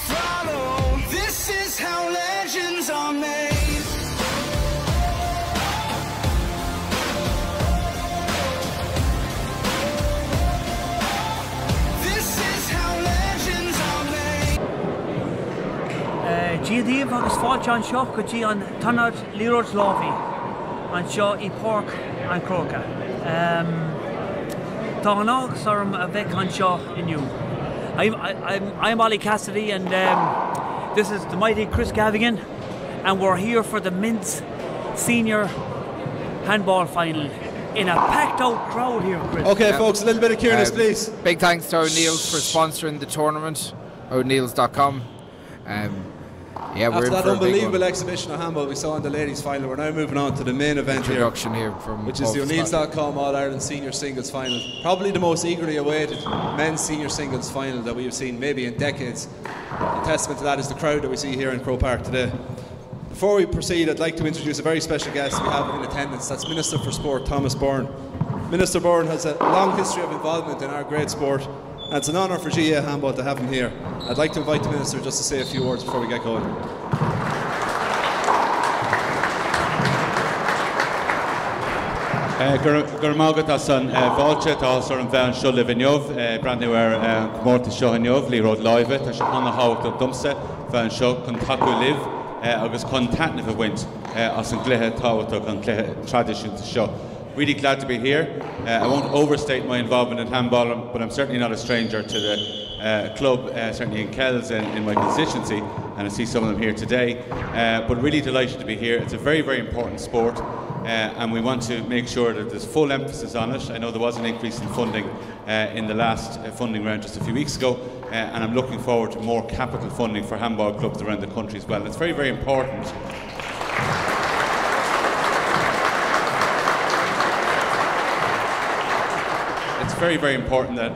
follow. This is how legends are made. Díomh agus fáilte an seo go dtí an tonad líróid lámhaí an seo I Páirc an Croca. Tá an águs orm a bheith an seo inniu. I'm Ollie Cassidy and this is the mighty Chris Cavan and we're here for the men's senior handball final in a packed out crowd here, Chris. Okay, folks, a little bit of cureness, please. Big thanks to O'Neill's for sponsoring the tournament, O'Neills.com. Yeah, after that unbelievable exhibition of handball we saw in the ladies' final, we're now moving on to the main event here, which is the O'Neills.com All-Ireland Senior Singles Final. Probably the most eagerly awaited men's senior singles final that we have seen maybe in decades. A testament to that is the crowd that we see here in Croke Park today. Before we proceed, I'd like to introduce a very special guest we have in attendance. That's Minister for Sport, Thomas Byrne. Minister Byrne has a long history of involvement in our great sport, and it's an honour for GAA Handball to have him here. I'd like to invite the Minister just to say a few words before we get going. Gur mágad as an bháilte tá ar an bhean seo le bhiniomh brandú ar cummórta seo inniomh líróid láimhe tá se anna hácht a dumsa bhean seo chun taú libh agus chun taitnamh a bhaint as an gluthe táhaach an gluthe tradiisiúnta seo. Really glad to be here. I won't overstate my involvement in handball, but I'm certainly not a stranger to the club, certainly in Kells in my constituency, and I see some of them here today. But really delighted to be here. It's a very, very important sport, and we want to make sure that there's full emphasis on it. I know there was an increase in funding in the last funding round just a few weeks ago, and I'm looking forward to more capital funding for handball clubs around the country as well. And it's very, very important. It's very, very important that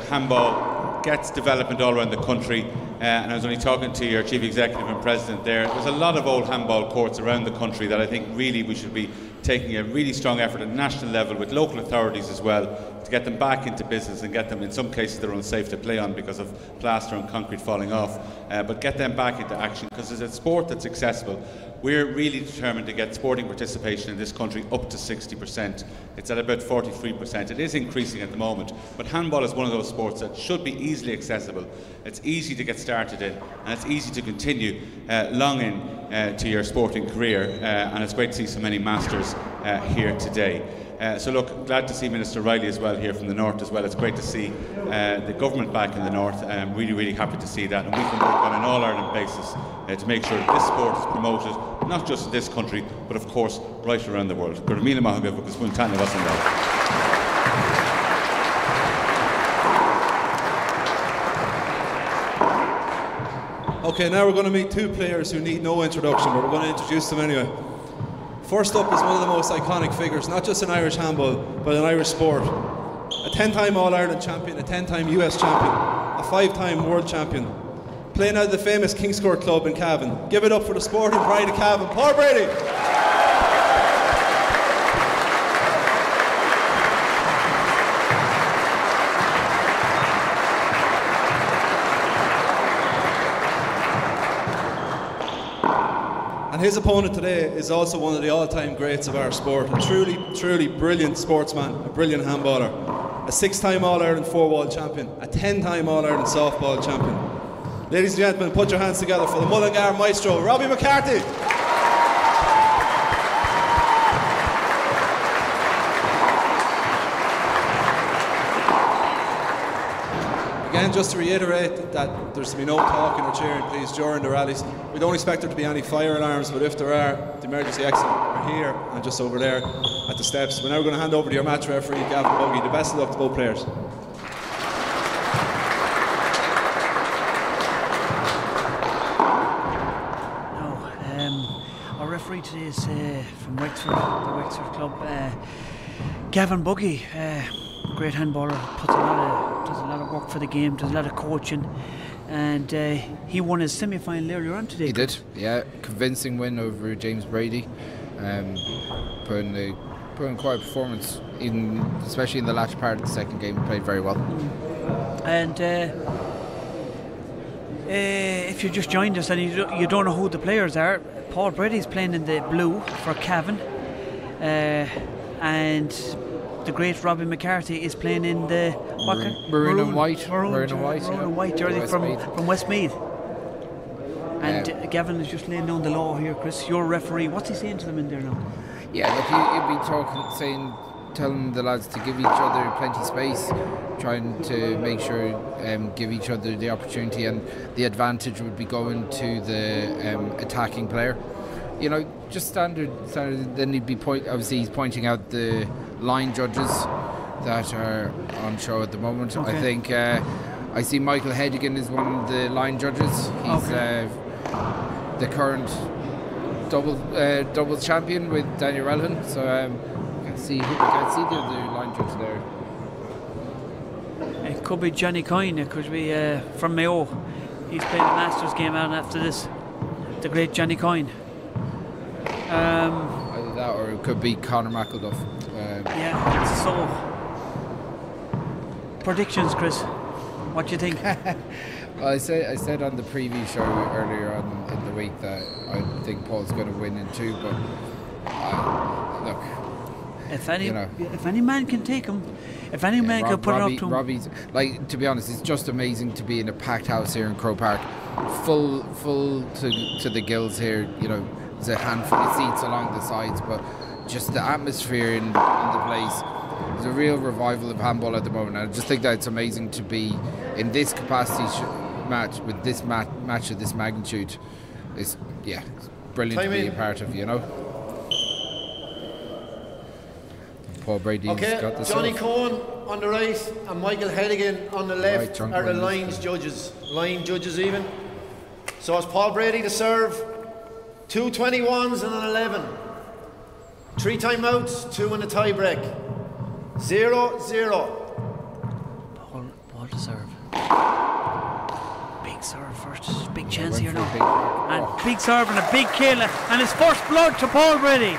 handball gets development all around the country. And I was only talking to your chief executive and president there. There's a lot of old handball courts around the country that I think really we should be taking a really strong effort at national level with local authorities as well to get them back into business and get them, in some cases they're unsafe to play on because of plaster and concrete falling off, but get them back into action because it's a sport that's accessible. We're really determined to get sporting participation in this country up to 60%. It's at about 43%. It is increasing at the moment, but handball is one of those sports that should be easily accessible. It's easy to get started in, and it's easy to continue long into your sporting career, and it's great to see so many masters here today. So look, glad to see Minister Riley as well here from the north as well. It's great to see the government back in the north. I'm really, really happy to see that, and we can work on an all-Ireland basis to make sure that this sport is promoted, not just in this country, but of course right around the world. Gur míle maith agah agus bhain taitneamh as an dá. Okay, now we're going to meet two players who need no introduction, but we're going to introduce them anyway. First up is one of the most iconic figures, not just in Irish handball, but in Irish sport. A 10-time All-Ireland champion, a 10-time US champion, a 5-time world champion. Playing out of the famous Kingscourt club in Cavan. Give it up for the sporting pride of Cavan, Paul Brady! And his opponent today is also one of the all-time greats of our sport. A truly, truly brilliant sportsman, a brilliant handballer. A 6-time All-Ireland 4-wall champion, a 10-time All-Ireland softball champion. Ladies and gentlemen, put your hands together for the Mullingar maestro, Robbie McCarthy. Again, just to reiterate that there's to be no talking or cheering, please, during the rallies. We don't expect there to be any fire alarms, but if there are, the emergency exit are here and just over there at the steps. We're now going to hand over to your match referee, Cavan Buggy. The best of luck to both players. Our referee today is from Wexford, the Wexford club, Cavan Buggy. Great handballer, does a lot of work for the game, does a lot of coaching, and he won his semi-final earlier on today. He did, yeah, convincing win over James Brady. Put in quite a performance, especially in the latter part of the second game. He played very well. And If you just joined us and you don't know who the players are, Paul Brady's playing in the blue for Cavan, and the great Robbie McCarthy is playing in the maroon and white jersey from Westmeath. And Gavin is just laying down the law here, Chris. You're a referee. What's he saying to them in there now? Yeah, look, he'd be telling the lads to give each other plenty space, trying to make sure give each other the opportunity, and the advantage would be going to the attacking player. You know, just standard. Then he'd be he's pointing out the line judges that are on show at the moment. Okay. I think I see Michael Hedigan is one of the line judges. He's the current doubles champion with Daniel Relhan. So I can't see the other line judge there. It could be Johnny Coyne. It could be from Mayo. He's playing a Masters game out after this. The great Johnny Coyne. Either that, or it could be Conor McElduff. So predictions, Chris. What do you think? Well, I said on the preview show earlier on in the week that I think Paul's going to win in 2, but look, if any man can take him, if any man can put it up to him. Robbie's, like, to be honest, it's just amazing to be in a packed house here in Croke Park, full to the gills here. You know, there's a handful of seats along the sides, but just the atmosphere in the place. There's a real revival of handball at the moment, and I just think that it's amazing to be in this capacity match with this match of this magnitude. It's brilliant to be a part of, you know. Paul Brady's got the Johnny serve. Cohen on the right and Michael Hedigan on the left are the line judges even. So it's Paul Brady to serve, 2 21s and an 11. 3 timeouts, 2 in a tie break. 0-0. Paul to serve. Big serve first. Big chance here now. And big serve and a big kill. And his first blood to Paul Brady.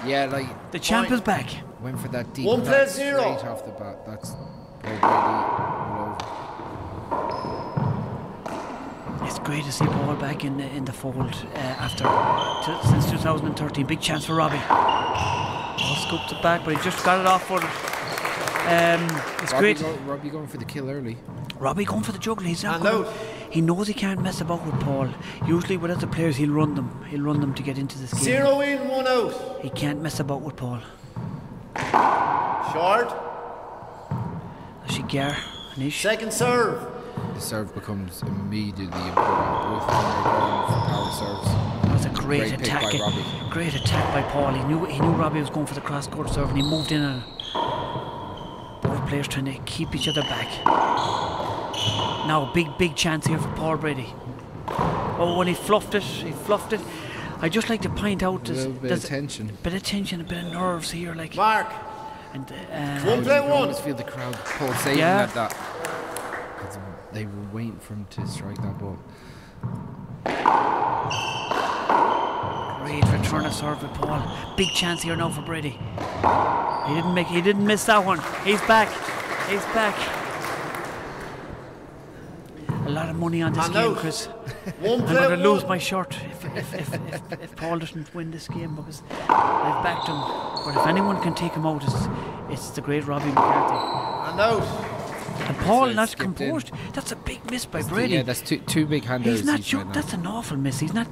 Yeah, like the champ is back. Went for that deep 1 play 0 straight off the bat. That's Paul Brady all over. It's great to see Paul back in the fold since 2013. Big chance for Robbie. Scooped it back, but he just got it off for it. It's great. Robbie going for the kill early. Robbie going for the juggle. He's not going. He knows he can't mess about with Paul. Usually with other players he'll run them. He'll run them to get into this game. 0 in, 1 out. He can't mess about with Paul. Short. Second serve. The serve becomes immediately important. Both of them are going for power serves. That was a great attack. Great attack by Paul. He knew Robbie was going for the cross-court serve, and he moved in on it. Both players trying to keep each other back. Now big chance here for Paul Brady. Oh, when he fluffed it. I just like to point out there's a bit of tension, a bit of nerves here, like Mark. And 1 play 1. I always feel the crowd pulsating at that. They were waiting for him to strike that ball. Great return of serve with Paul. Big chance here now for Brady. He didn't miss that one. He's back. A lot of money on this game, Chris. I'm going to lose my shirt if Paul doesn't win this game, because I've backed him. But if anyone can take him out, it's the great Robbie McCarthy. And out. And Paul not composed. That's a big miss by Brady. Yeah, that's two big handers. That's an awful miss. He's not.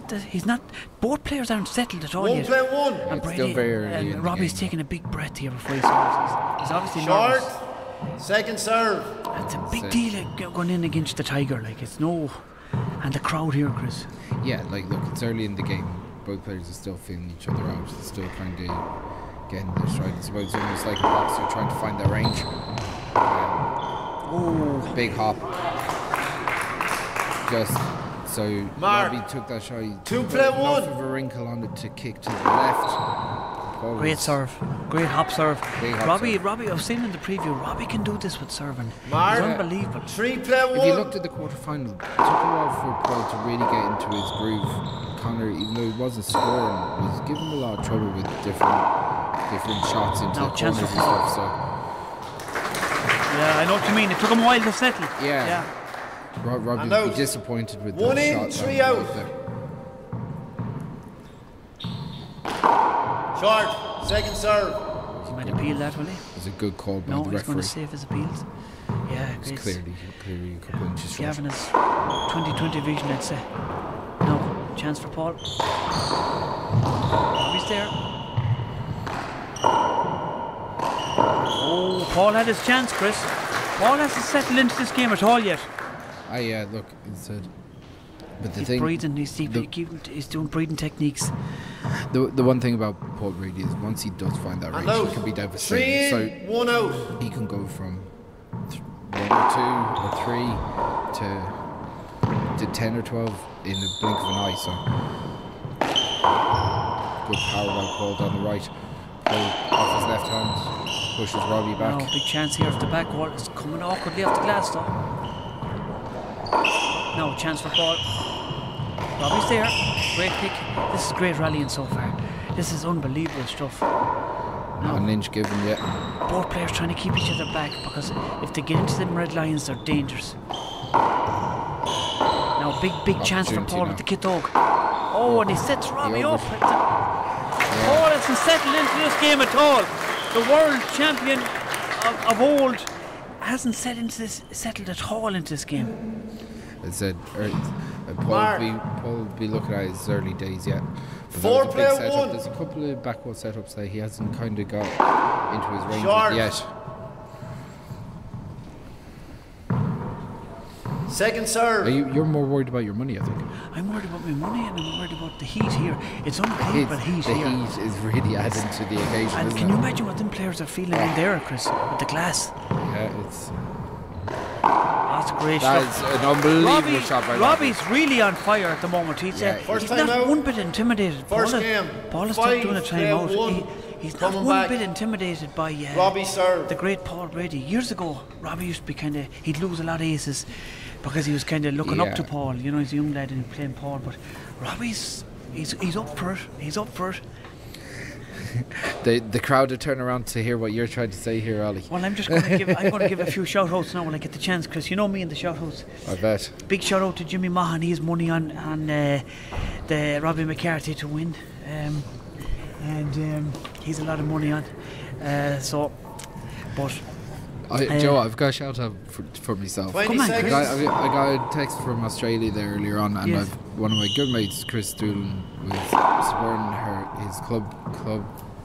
Both players aren't settled at all 1 yet. play 1. And Brady and Robbie's taking a big breath here before he serves. He's obviously short. Nervous. Second serve. It's a big deal going in against the Tiger. Like, it's no. And the crowd here, Chris. Yeah, like, look, it's early in the game. Both players are still feeling each other out. They're still kind of getting their stride. It's almost like a boxer trying to find their range. Big hop. Just so Robbie took that shot. He 2 play 1. Enough of a wrinkle on it to kick to the left. Great serve, great hop serve. Robbie, I was saying in the preview, Robbie can do this with serving. It's unbelievable. 3 play 1. If you looked at the quarterfinal, it took a while for Paul to really get into his groove. Connor, even though he wasn't scoring, was giving him a lot of trouble with different shots into the corners and stuff. So yeah, I know what you mean. It took him a while to settle. Yeah. Robbie would be disappointed with One that in, shot. 3 out. Short, second serve. He might appeal that, will he? It was a good call by No, the he's going referee. to save his appeals. Yeah, It's great. clearly a couple inches short. Cavan is 20/20 vision, I'd say. No, chance for Paul. Robbie's there. Oh, Paul had his chance, Chris. Paul hasn't settled into this game at all yet. Look, it's but the He's thing, breathing, he's doing breathing techniques. the one thing about Paul Brady is once he does find that range, he can be devastating. 3 in, 1 out. So he can go from 1 or 2 or 3 to 10 or 12 in the blink of an eye. So good power by Paul down the right. Paul off his left hand pushes Robbie back. No, big chance here off the back wall. It's coming awkwardly off the glass though. No, chance for Paul. Robbie's there. Great pick. This is great rallying so far. This is unbelievable stuff. Not an inch given yet. Both players trying to keep each other back because if they get into them red lines, they're dangerous. Now, big chance for Paul with the kit dog. Oh, and he sets Robbie up. Paul hasn't settled into this game at all. The world champion of old hasn't settled at all into this game. I said, Paul will be looking at his early days yet. But 4 that was a big player setup. 1. There's a couple of backward setups that he hasn't kind of got into his range Short. yet. Second serve. You're more worried about your money, I think. I'm worried about my money and I'm worried about the heat here. It's unbelievable heat the here. heat is really adding to the occasion, And isn't can it? you imagine what them players are feeling in there, Chris, with the glass? Yeah, it's... That's a great That's shot. an unbelievable shot by Robbie's really on fire at the moment. He's First not time out. one bit intimidated. First game. Paul is not doing a 5 player timeout. 1. He's not Coming one back. bit intimidated by Robbie serve. the great Paul Brady. Years ago, Robbie used to be he'd lose a lot of aces because he was kind of looking up to Paul. You know, he's a young lad and playing Paul. But Robbie's he's up for it. He's up for it. The crowd will turn around to hear what you're trying to say here, Ollie. Well, I'm going to give a few shout outs now when I get the chance, Chris. You know me and the shout outs. I bet. Big shout out to Jimmy Mahan. He has money on the Robbie McCarthy to win, and he's a lot of money on. Joe, I've got a shout out for myself. 20 Come on, seconds. Chris. I got a text from Australia there earlier on, and Yes. one of my good mates, Chris Doolan, was supporting his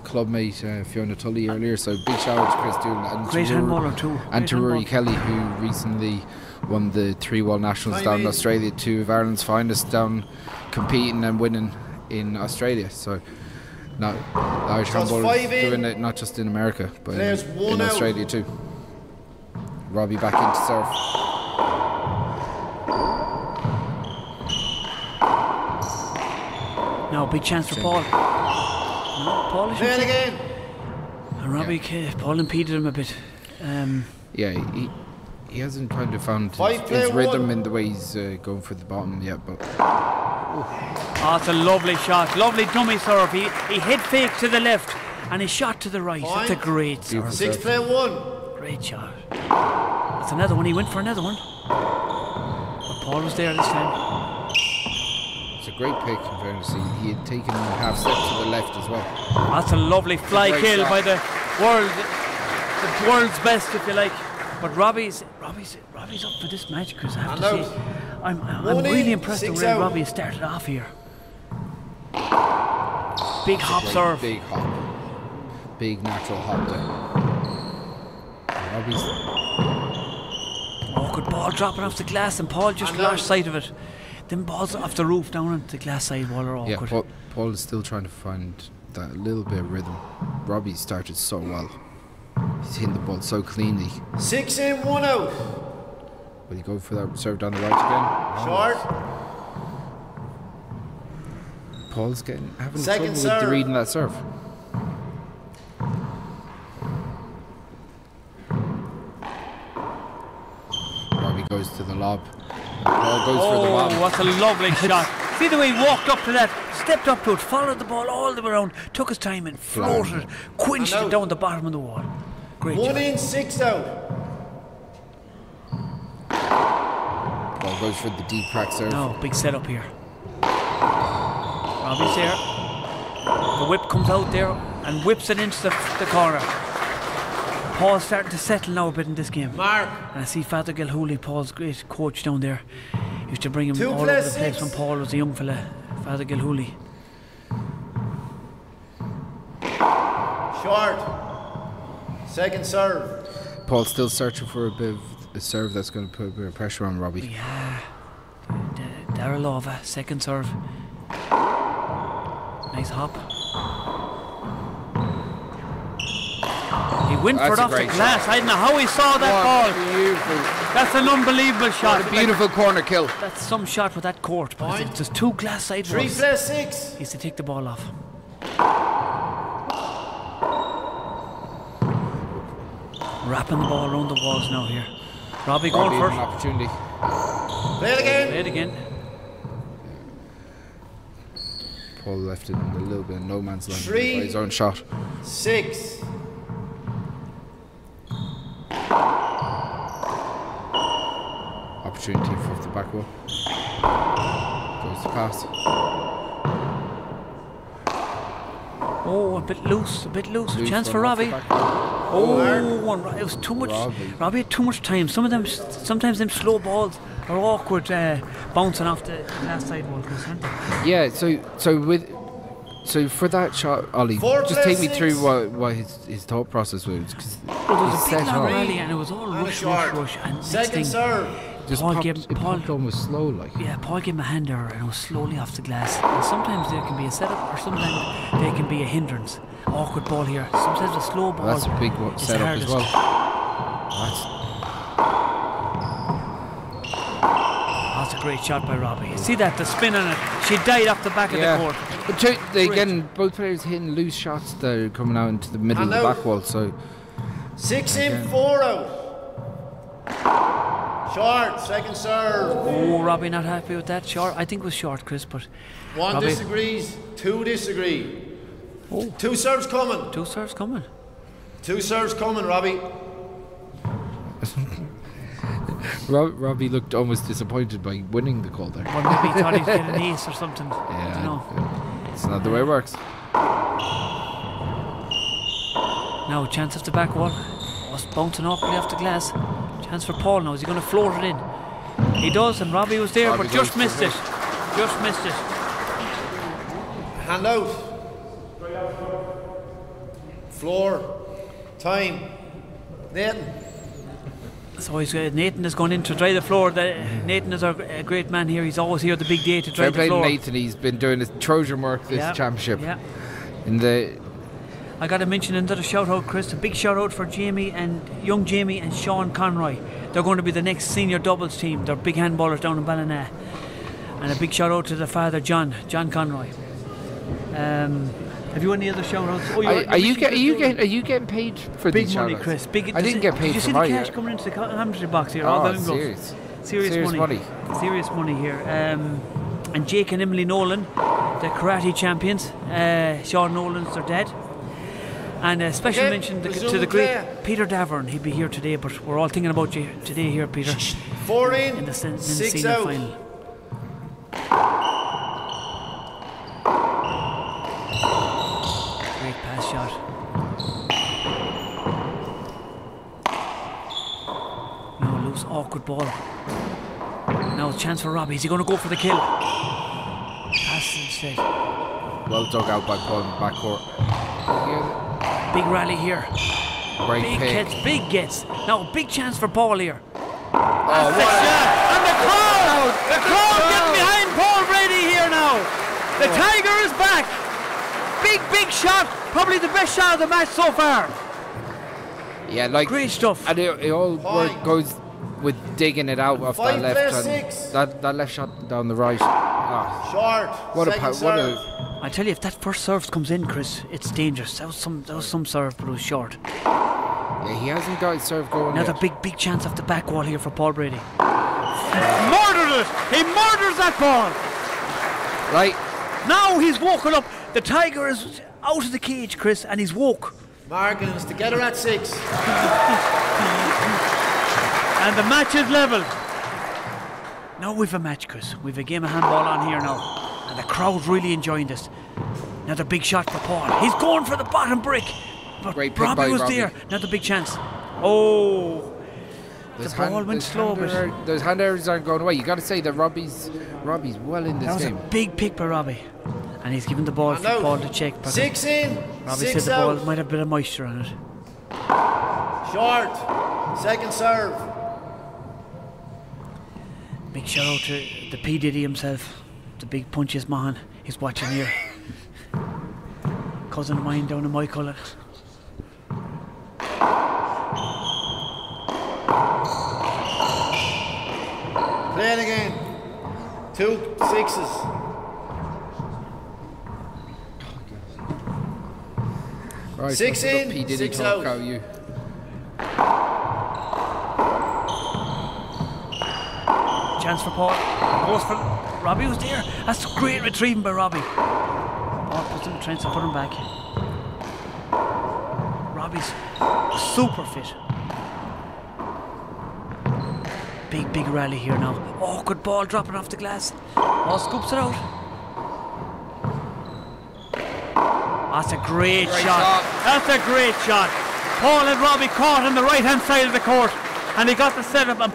clubmate Fiona Tully earlier. So big shout out to Chris Doolan and Great handballer too. and to Great Rory handball. Kelly, who recently won the 3-Wall Nationals down in Australia, 2 of Ireland's finest down competing and winning in Australia. So now Irish So it's handball 5 in. doing it not just in America but Players in 1 out. Australia too. Robbie back into serve. Now, big chance for Paul. No, Paul is Play it again. And Robbie, Paul impeded him a bit. Yeah, he hasn't kind of found Five his player rhythm one. in the way he's going for the bottom yet, but Oh, it's a lovely shot. Lovely dummy serve. He hit fake to the left and he shot to the right. Point. It's a great serve. Beautiful. 6 player 1. Great shot. That's another one. He went for another one. But Paul was there this time. it's a great pick in fairness. He had taken a half step to the left as well. That's a lovely fly Great kill shot. by the world's best, if you like. But Robbie's up for this match, Chris. I have to And say, out. I'm One really in, impressed the 6 way out. Robbie has started off here. Big hop serve. Big hop. Big natural hop there. Robbie's Oh, good ball dropping off the glass, and Paul just And lost out. sight of it. Then balls off the roof down into the glass side wall are yeah, awkward. Paul is still trying to find that little bit of rhythm. Robbie started so well. He's hitting the ball so cleanly. 6 in, 1 out. Will he go for that serve down the right again? Short. Paul's having Second trouble with serve. reading that serve. Robbie goes to the lob. Paul goes for the Oh, lob. what's a lovely shot. See the way he walked up to that, stepped up to it, followed the ball all the way around, took his time and floated, quenched And it out. down the bottom of the wall. Great 1 job. in, 6 out. Ball goes for the deep crack serve. No, big setup here. Robbie's there. The whip comes out there and whips it into the corner. Paul's starting to settle now a bit in this game. Mark. And I see Father Gilhooly, Paul's great coach down there. Used to bring him all over the place when Paul was a young fella. Father Gilhooly. Short. Second serve. Paul's still searching for a bit of a serve that's going to put a bit of pressure on Robbie. Yeah. Darylova, second serve. Nice hop. He went for it off the glass. I don't know how he saw that ball. Beautiful. That's an unbelievable shot. What a beautiful corner kill. That's some shot with that court. But it's just 2 glass sidewalls. 3+6. He needs to take the ball off. Wrapping the ball around the walls now here. Robbie going for it. Opportunity. Play it again. Play it again. Paul left it in a little bit of no man's land. 3, by his own shot. 6. Opportunity for the back wall. Goes to pass. Oh, a bit loose. Chance for Robbie. It was too much. Robbie had too much time. Sometimes them slow balls are awkward, bouncing off the last sidewall. Yeah. So for that shot, Ollie, just take me through what his thought process was. Cause there was a big long rally and it was all rush. And second serve. Paul almost slow, like. Yeah, Paul gave him a hand there and it was slowly off the glass. And sometimes there can be a setup, or sometimes they can be a hindrance. Awkward ball here. Sometimes a slow ball. That's a big setup as well. That's a great shot by Robbie. See that, the spin on it. She died off the back of the court. But again, both players hitting loose shots that are coming out into the middle of the back wall. So 6 in, 4 out. Short, second serve. Oh, Robbie not happy with that. Short, I think it was short, Chris, but 1 Robbie disagrees, 2 disagree. Oh. 2 serves coming. 2 serves coming. 2 serves coming, Robbie. Robbie looked almost disappointed by winning the call there. Or maybe he thought he'd get an ace or something. Yeah, I don't know. It's not the way it works. Now, chance off the back wall. Was bouncing awkwardly off the glass. Chance for Paul now. Is he going to float it in? He does, and Robbie was there, but just missed it. Just missed it. Hand out. Floor. Time. Nathan. So Nathan is going in to dry the floor. Nathan is a great man here. He's always here the big day to dry the floor. Nathan, he's been doing his Trojan work this championship. Yeah. I got to mention another shout out, Chris. A big shout out for young Jamie and Sean Conroy. They're going to be the next senior doubles team. They're big handballers down in Ballina. And a big shout out to their father, John Conroy. Have you any other shout outs? Oh, are you getting paid for big these money, shout-outs? Chris? I didn't get paid. Did you see the cash coming into the commentary box here? Oh, serious money. Serious money here. And Jake and Emily Nolan, the karate champions. Sean Nolan's their dad. And a special mention to the great Peter Davern. He'll be here today, but we're all thinking about you today here, Peter. 4 in the 6 senior out. final. Great pass shot. No, loose, awkward ball. Now a chance for Robbie. Is he going to go for the kill? Pass instead. Well dug out by Paul in the backcourt. Big rally here. Big gets. Now big chance for Paul here. And the crowd getting behind Paul Brady here now. The Tiger is back. Big shot. Probably the best shot of the match so far. Yeah, like great stuff. And it all goes with digging it out off that left hand. That left shot down the right. Short. What a I tell you, if that first serve comes in, Chris, it's dangerous. That was some serve, but it was short. Yeah, he hasn't got his serve going. Another big chance off the back wall here for Paul Brady. Murdered it! He murders that ball! Right. Now he's woken up. The Tiger is out of the cage, Chris, and he's woke. Margins together at 6. And the match is level. Now we've a match, Chris. We've a game of handball on here now. And the crowd's really enjoying this. Another big shot for Paul. He's going for the bottom brick. But Great pick Robbie by was Robbie. there. Another big chance. Oh. The ball went slow. Those hand errors aren't going away. You got to say that Robbie's well in this that was game. a big pick by Robbie. And he's given the ball for Paul to check. 6 in, Robbie 6 said the out. ball might have a bit of moisture on it. Short. Second serve. Big shout out to the P. Diddy himself. The big punches man. He's watching here. Cousin of mine down in my colour. Play it again. 2 6s. Right, 6 in, P. Diddy 6 talk, out. how you? Chance for Paul. Goes for Robbie was there. That's great retrieving by Robbie. Paul puts him in the trench and put him back. Robbie's super fit. Big rally here now. Oh, good ball dropping off the glass. Paul scoops it out. That's a great shot. That's a great shot. Paul and Robbie caught on the right hand side of the court and he got the setup and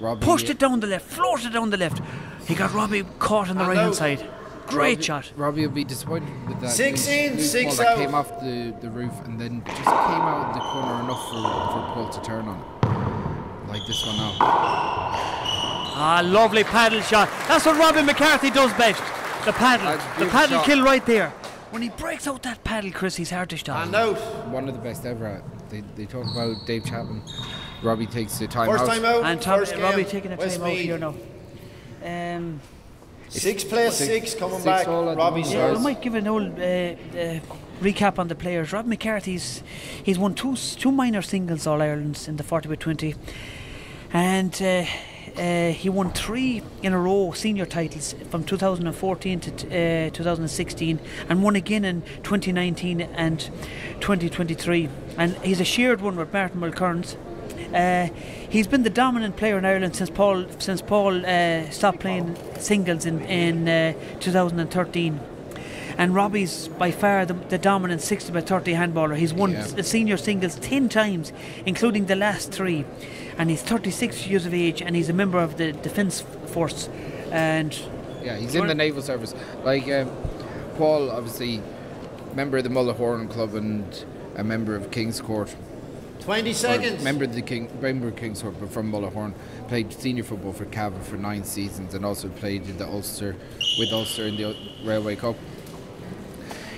Robbie pushed it down the left, floated down the left. He got Robbie caught on the right hand side. Great shot. Robbie will be disappointed with that. 6 in, loose 6 ball that out. came off the roof and then just came out of the corner enough for Paul to turn on it. Like this one now. Ah, lovely paddle shot. That's what Robbie McCarthy does best. The paddle. The paddle shot. kill right there. When he breaks out that paddle, Chris, he's hard to stop. And out. One of the best ever. They talk about Dave Chapman. Robbie takes the time First out. time out. And first game. Robbie taking a time out Westmeath. here now. 6 plays 6 coming 6 back. all at the Robbie's moment. I yours. might give an old recap on the players. Rob McCarthy's he's won two minor singles All Irelands in the 40x20, and he won 3 in a row senior titles from 2014 to 2016, and won again in 2019 and 2023. And he's a shared one with Martin Mulcairns. He's been the dominant player in Ireland since Paul stopped playing singles in 2013. And Robbie's by far the dominant 60x30 handballer. He's won the senior singles 10 times, including the last 3. And he's 36 years of age, and he's a member of the Defence Force. And he's in the Naval Service. Like Paul, obviously, member of the Mullahoran Club and a member of King's Court. 20 seconds. Member of King's Court, but from Mullahoran. Played senior football for Cavan for 9 seasons, and also played in the Ulster in the Railway Cup.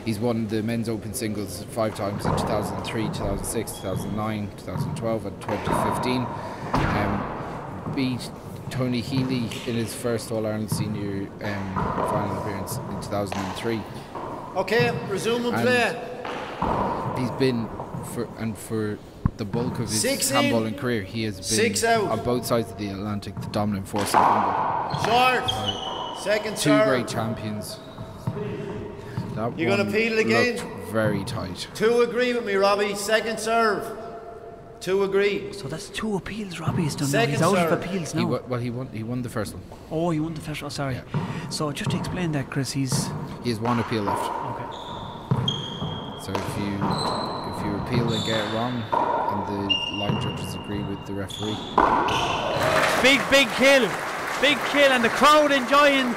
He's won the men's open singles 5 times in 2003, 2006, 2009, 2012 and 2015. Beat Tony Healy in his first All-Ireland senior final appearance in 2003. Okay, resume and play. He's been for the bulk of his 6 in, handballing career, he has been 6 out. on both sides of the Atlantic the dominant force in handball. Short. Second 2 serve. great champions. That You're gonna one peel it again? looked very tight. 2 agree with me, Robbie. Second serve. 2 agree. so that's 2 appeals Robbie's done now. Second He's out serve. of appeals now. He won the first one. Oh, he won the first. Oh, sorry. Yeah. So just to explain that, Chris, He has 1 appeal left. okay. So if you appeal and get it wrong, and the line judges agree with the referee, Big kill, and the crowd enjoying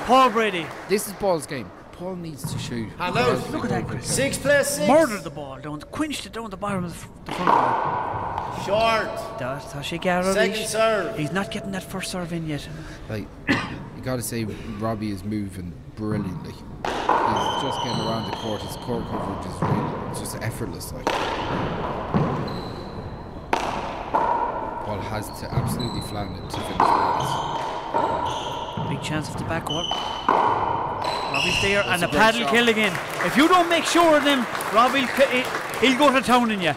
Paul Brady. this is Paul's game. Paul needs to shoot. Hand out. Look at that, Chris. 6 plays 6. Murdered the ball down, quenched it down the bottom of the front bar. Short. That's how she got Second serve. He's not getting that first serve in yet. Like, you got to say, Robbie is moving brilliantly. He's just getting around the court. His court coverage is really, it's just effortless. Like, Paul has to absolutely flan it to finish the Big chance of the back one. Robbie's there, and the paddle kill again. If you don't make sure of them, Robbie, he'll go to town in you.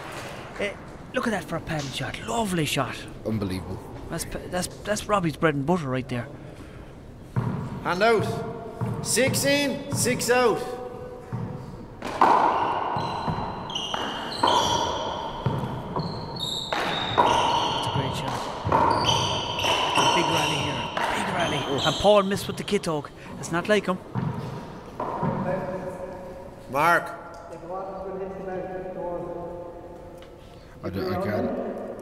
Look at that for a paddle shot. Lovely shot. Unbelievable. That's Robbie's bread and butter right there. Hand out. 6 in, 6 out. That's a great shot. And Paul missed with the kit hook. It's not like him. Mark.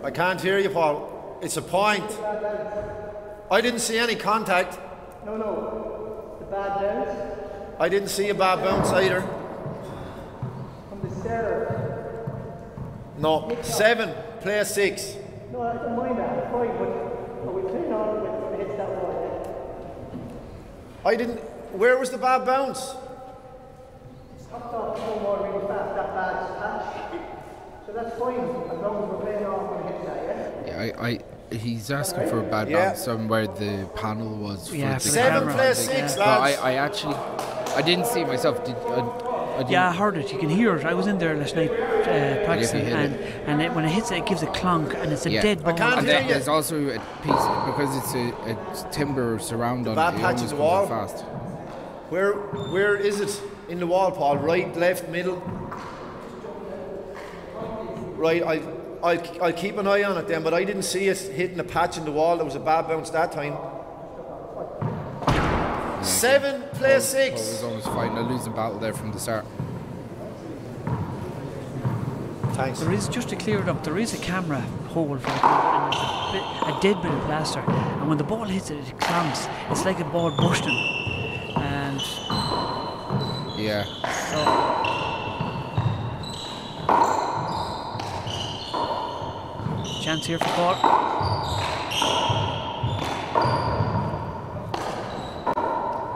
I can't hear you, Paul. It's a point. I didn't see any contact. No. The bad bounce. I didn't see a bad bounce either. From the serve. No. 7, play 6. No, I don't mind that. It's fine, but we clean on when it hits that wall. I didn't. Where was the bad bounce? It's hopped off the wall really fast, that bad splash. So that's fine, as long as we're playing off when it hits that, yeah? Yeah, he's asking for a bad bounce somewhere the panel was for the 7 camera. play 6, But lads. I didn't see it myself. I heard it. You can hear it. I was in there last night practicing, and when it hits it, it gives a clonk, and it's a dead ball. can't And hear then you. there's also a piece, because it's a timber surround on bad it, patch in almost the comes wall. out fast. Where is it in the wall, Paul? Right, left, middle? Right, I'll keep an eye on it then, but I didn't see it hitting a patch in the wall. There was a bad bounce that time. 7, play Paul 6. was almost fighting a losing battle there from the start. Thanks. There is, just to clear it up, there is a camera hole for the camera, and there's a dead bit of plaster, and when the ball hits it, it clonks. It's like a ball bursting, and Yeah. chance here for Paul.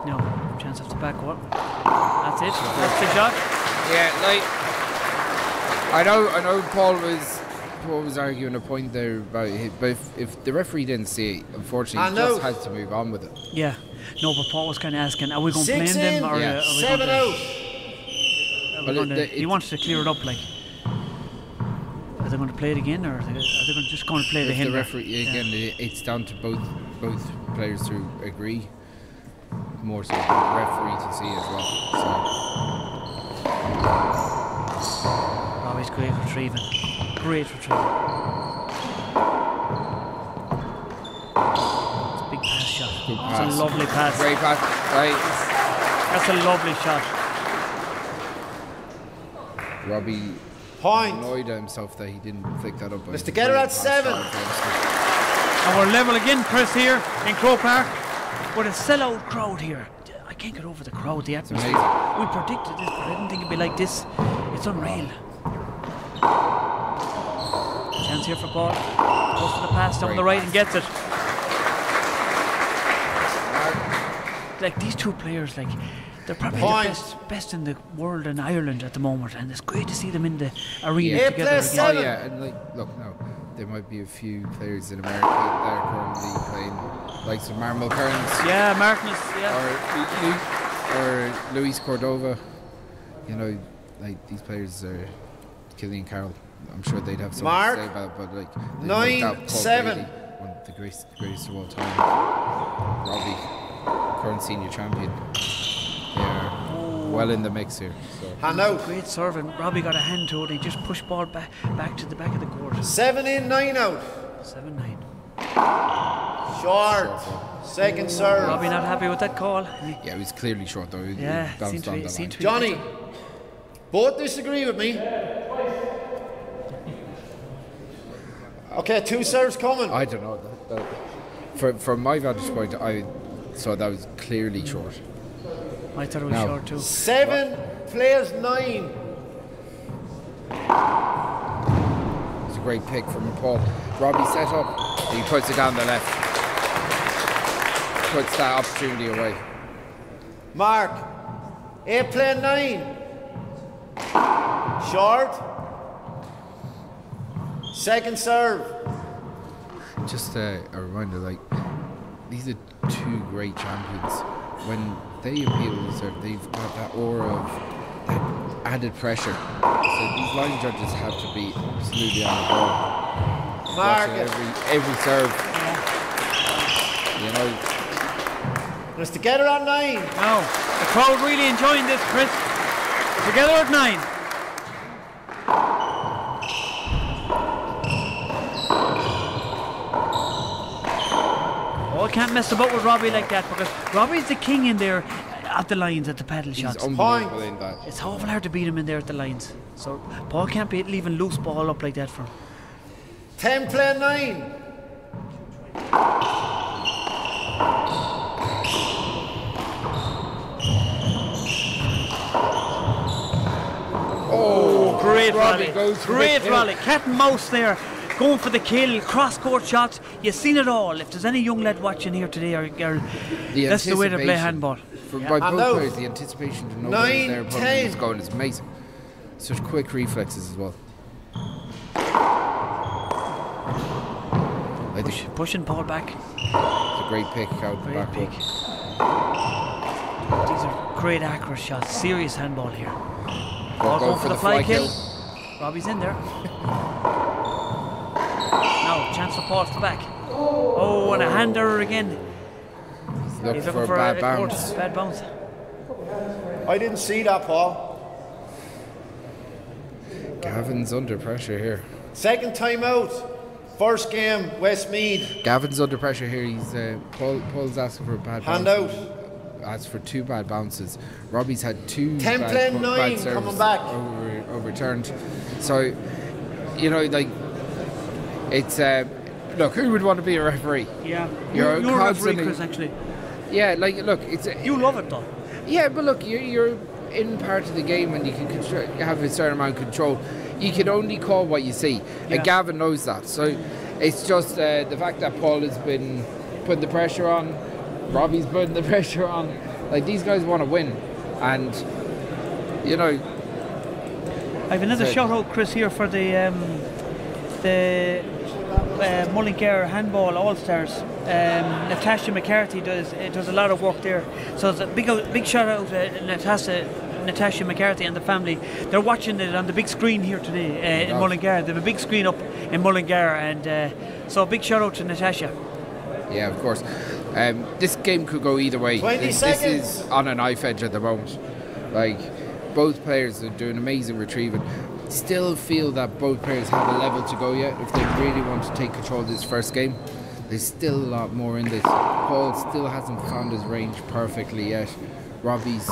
No, chance of the back wall. That's it. That's the shot. Yeah, like I know Paul was arguing a point there about it, but if the referee didn't see it, unfortunately he just has to move on with it. Yeah. No, but Paul was kind of asking, are we going to 6 blame in, them, or Yeah. are we 7 going out. he wants to clear it up, like. Are they going to play it again, or are they just going to play the If hinder? the referee again, it's down to both players to agree. More so than the referee to see as well. So. Robbie's great retrieving. Great retrieving. It's a big pass shot. Good It's pass. a lovely pass. Great pass. Right. That's a lovely shot. Robbie Point. annoyed at himself that he didn't flick that up. Let's get her at 7. And we're level again, Chris, here in Croke Park, with a sellout crowd here. I can't get over the crowd, the atmosphere. We predicted this, but I didn't think it'd be like this. It's unreal. Chance here for Paul. Goes for the pass down the right and gets it. Like these two players, like they're probably the best in the world in Ireland at the moment, and it's great to see them in the arena together again. Oh yeah, and like, look, no, there might be a few players in America that are currently playing, like some Marmel Kearns. Yeah, Martinez, yeah. Or Luis Cordova. You know, like these players are Killian Carroll. I'm sure they'd have something to say about it, but like 9-7. Brady, one of the greatest of all time. Robbie, current senior champion. They're well in the mix here. So. Hand out. Great serving. Robbie got a hand to it. He just pushed ball back to the back of the court. 7 in, 9 out. 7-9. Short. Second serve. Robbie not happy with that call. Yeah, it was clearly short though. It bounced on the line. Johnny, both disagree with me. Okay, 2 serves coming. I don't know. From my vantage point, I saw that was clearly short. I thought it was short too. 7 plays 9. It's a great pick from Paul. Robbie set up. He puts it down the left. Puts that opportunity away. Mark, 8 play 9. Short. Second serve. Just a reminder, like, these are 2 great champions. When they appeal to serve, they've got that aura of that added pressure. So these line judges have to be absolutely on the ball. Mark, every serve. You know. Let's together at 9. Now, the crowd really enjoying this, Chris. Together at 9. can't mess about with Robbie like that, because Robbie's the king in there at the lines, at the paddle shots. Unbelievable in that. It's awful hard to beat him in there at the lines. So Paul can't be leaving loose ball up like that for him. 10 play 9. Oh, great Robbie rally. Great rally. Cat and mouse there. Going for the kill, cross-court shots. You've seen it all. If there's any young lad watching here today or girl, that's the way to play handball. By both players, the anticipation to know where their opponent is going is amazing. Such quick reflexes as well. Pushing Paul back. It's a great pick out the back. Pick. These are great accurate shots. Serious handball here. Paul going for the fly kill. Robbie's in there. Now, chance for Paul to the back. Oh, and a hand error again. He's looking for a bad bounce. Bad bounce. I didn't see that, Paul. Cavan's under pressure here. Second time out. First game, Westmeath. Gavin's under pressure here. He's Paul's asking for a bad hand bounce. Out. Asks for 2 bad bounces. Robbie's had 2 10 bad 9 coming back. Overturned. So, you know, like, it's look, who would want to be a referee? Yeah, you're a referee, Chris, actually. Yeah, like, look, it's you love it though. Yeah, but look, you're in part of the game and you can have a certain amount of control. You can only call what you see, and Gavin knows that. So it's just the fact that Paul has been putting the pressure on, Robbie's putting the pressure on. Like, these guys want to win, and you know. I've another shout out, Chris, here for the Mullingar Handball All Stars. Natasha McCarthy does a lot of work there. So it's a big shout out to Natasha McCarthy and the family. They're watching it on the big screen here today in Mullingar. They have a big screen up in Mullingar, and so a big shout out to Natasha. Yeah, of course. This game could go either way. 20 this seconds. is on a knife edge at the moment. Like, both players are doing amazing retrieving. Still feel that both players have a level to go yet if they really want to take control of this first game. There's still a lot more in this. Paul still hasn't found his range perfectly yet. Robbie's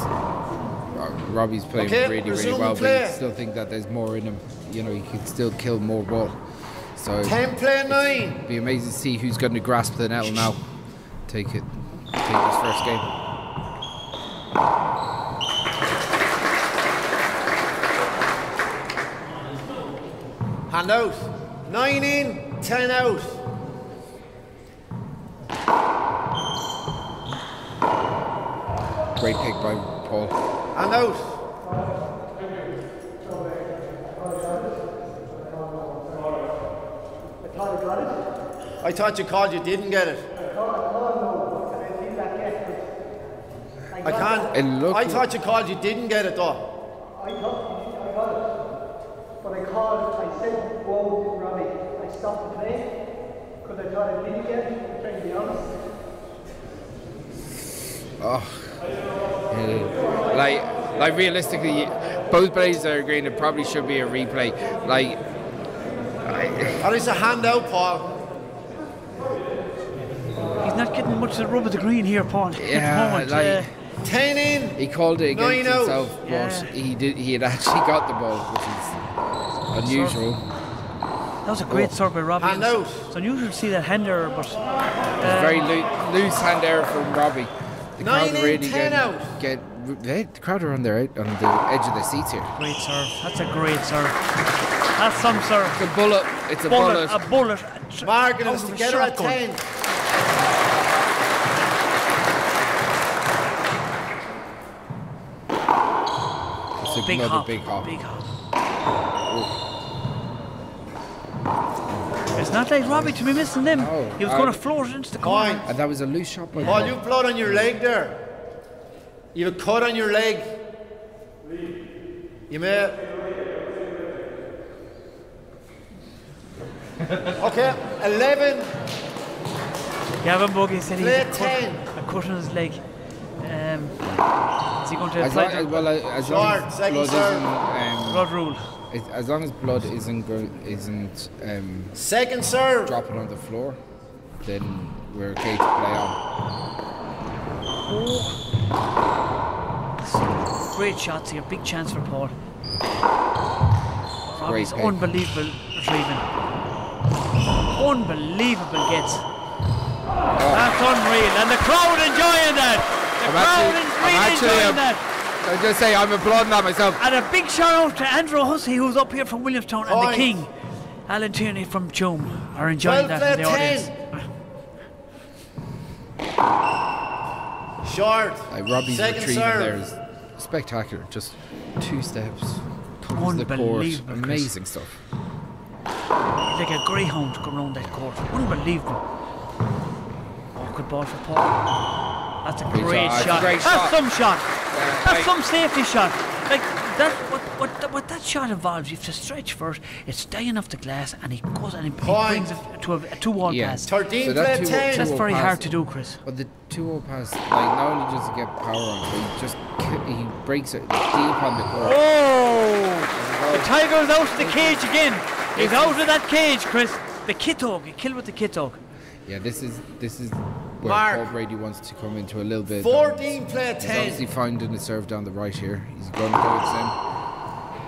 playing really well, but I still think that there's more in him. You know, he can still kill more ball. So 10 play 9. It'd be amazing to see who's going to grasp the nettle now. Take this first game. Hand out. 9 in, 10 out. Great pick by Paul. Hand out. I thought you called, you didn't get it. I can't. I thought you called, you didn't get it though. I got it. But I called, I said, whoa, Robbie. I stopped the play because I thought I didn't get it. I'm trying to be honest. Like realistically, both players are agreeing it probably should be a replay. Like, that is a handout, Paul. He's not getting much of the rub of the green here, Paul. Yeah, like 10 in. He called it against himself, but yeah. he had actually got the ball, which is unusual. That was a great serve by Robbie. Hand out. It's unusual to see that hand error, but very loose hand error from Robbie. The 9 crowd in, really 10 out. The crowd are on the edge of the seats here. Great serve. That's a great serve. That's some serve. It's a bullet. It's a bullet. A bullet. Margaret is together at 10. It's big hop. Big hop. Big hop. It's not like Robbie to be missing them. No, he was going to float it into the corner. And that was a loose shot by Paul, you've blood on your leg there. You have a cut on your leg. You may. Okay, 11. Gavin Buggy said he Play had 10. a cut on his leg. Is he going to apply as long as blood isn't blood rule? As long as blood isn't second serve dropping on the floor, then we're okay to play on. Oh. Great shots here, big chance for Paul. Robbie's unbelievable retrieving. Unbelievable gets. That's unreal, and the crowd enjoying that. The crowd is really enjoying that. I just say I'm applauding that myself. And a big shout out to Andrew Hussey, who's up here from Williamstown, and the King, Alan Tierney from Tuam, are enjoying that in the audience. Short. Robbie's Second retrieving serve. there is spectacular. Just 2 steps. Unbelievable. Amazing stuff. He's like a greyhound going around that court. Unbelievable. Oh, good ball for Paul. That's a great shot. That's some shot. That's some safety shot. Like that. What that shot involves, you have to stretch first. It's dying off the glass, and he goes and he brings it to a 2-wall pass. 13 so play 10. That's very hard to do, Chris. But the 2-0 pass, like, not only does he get power on it, he breaks it deep on the court. Oh! The Tiger's out of the cage again. He's out of that cage, Chris. The Kitog. He killed with the Kitog. Yeah, this is where Mark. Paul Brady wants to come into a little bit. 14 play 10. He's obviously finding a serve down the right here. He's going to go with him.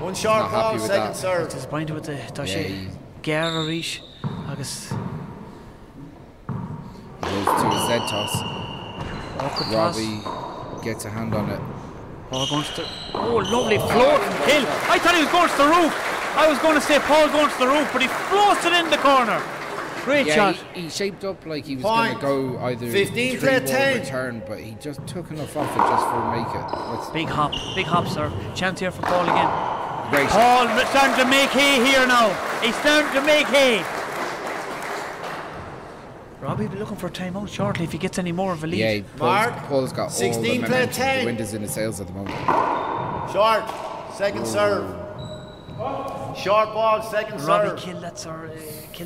One short ball, second serve. Disappointed with the Tashi Gararish. Agus. He goes to a Z toss. Robbie gets a hand on it. Paul going to lovely float and kill. I thought he was going to the roof. I was going to say Paul going to the roof, but he floats it in the corner. Great shot. He shaped up like he was going to go either 15 3-ball play 10. return, but he just took enough off it just for make it. Big hop, sir. Chance here for Paul again. Great Paul starting to make hay here now. He's starting to make hay. Robbie will be looking for a timeout shortly if he gets any more of a lead. Yeah, Paul's got 16 all the play momentum. 10. The wind is in his sails at the moment. Short, second serve. Short ball, second serve. Robbie killed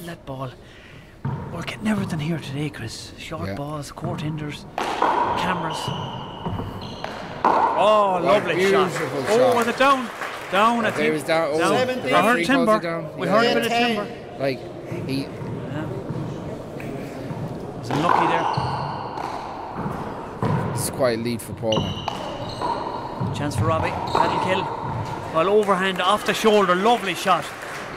that ball. We're getting everything here today, Chris. Short balls, court hinders, cameras. Oh, lovely shot. Oh, was it down? Down, I think. It was down. Oh, I heard timber. We heard a bit of timber. Like, he... Was unlucky there. It's quite a lead for Paul now. Chance for Robbie. Paddle kill. Well, overhand off the shoulder. Lovely shot.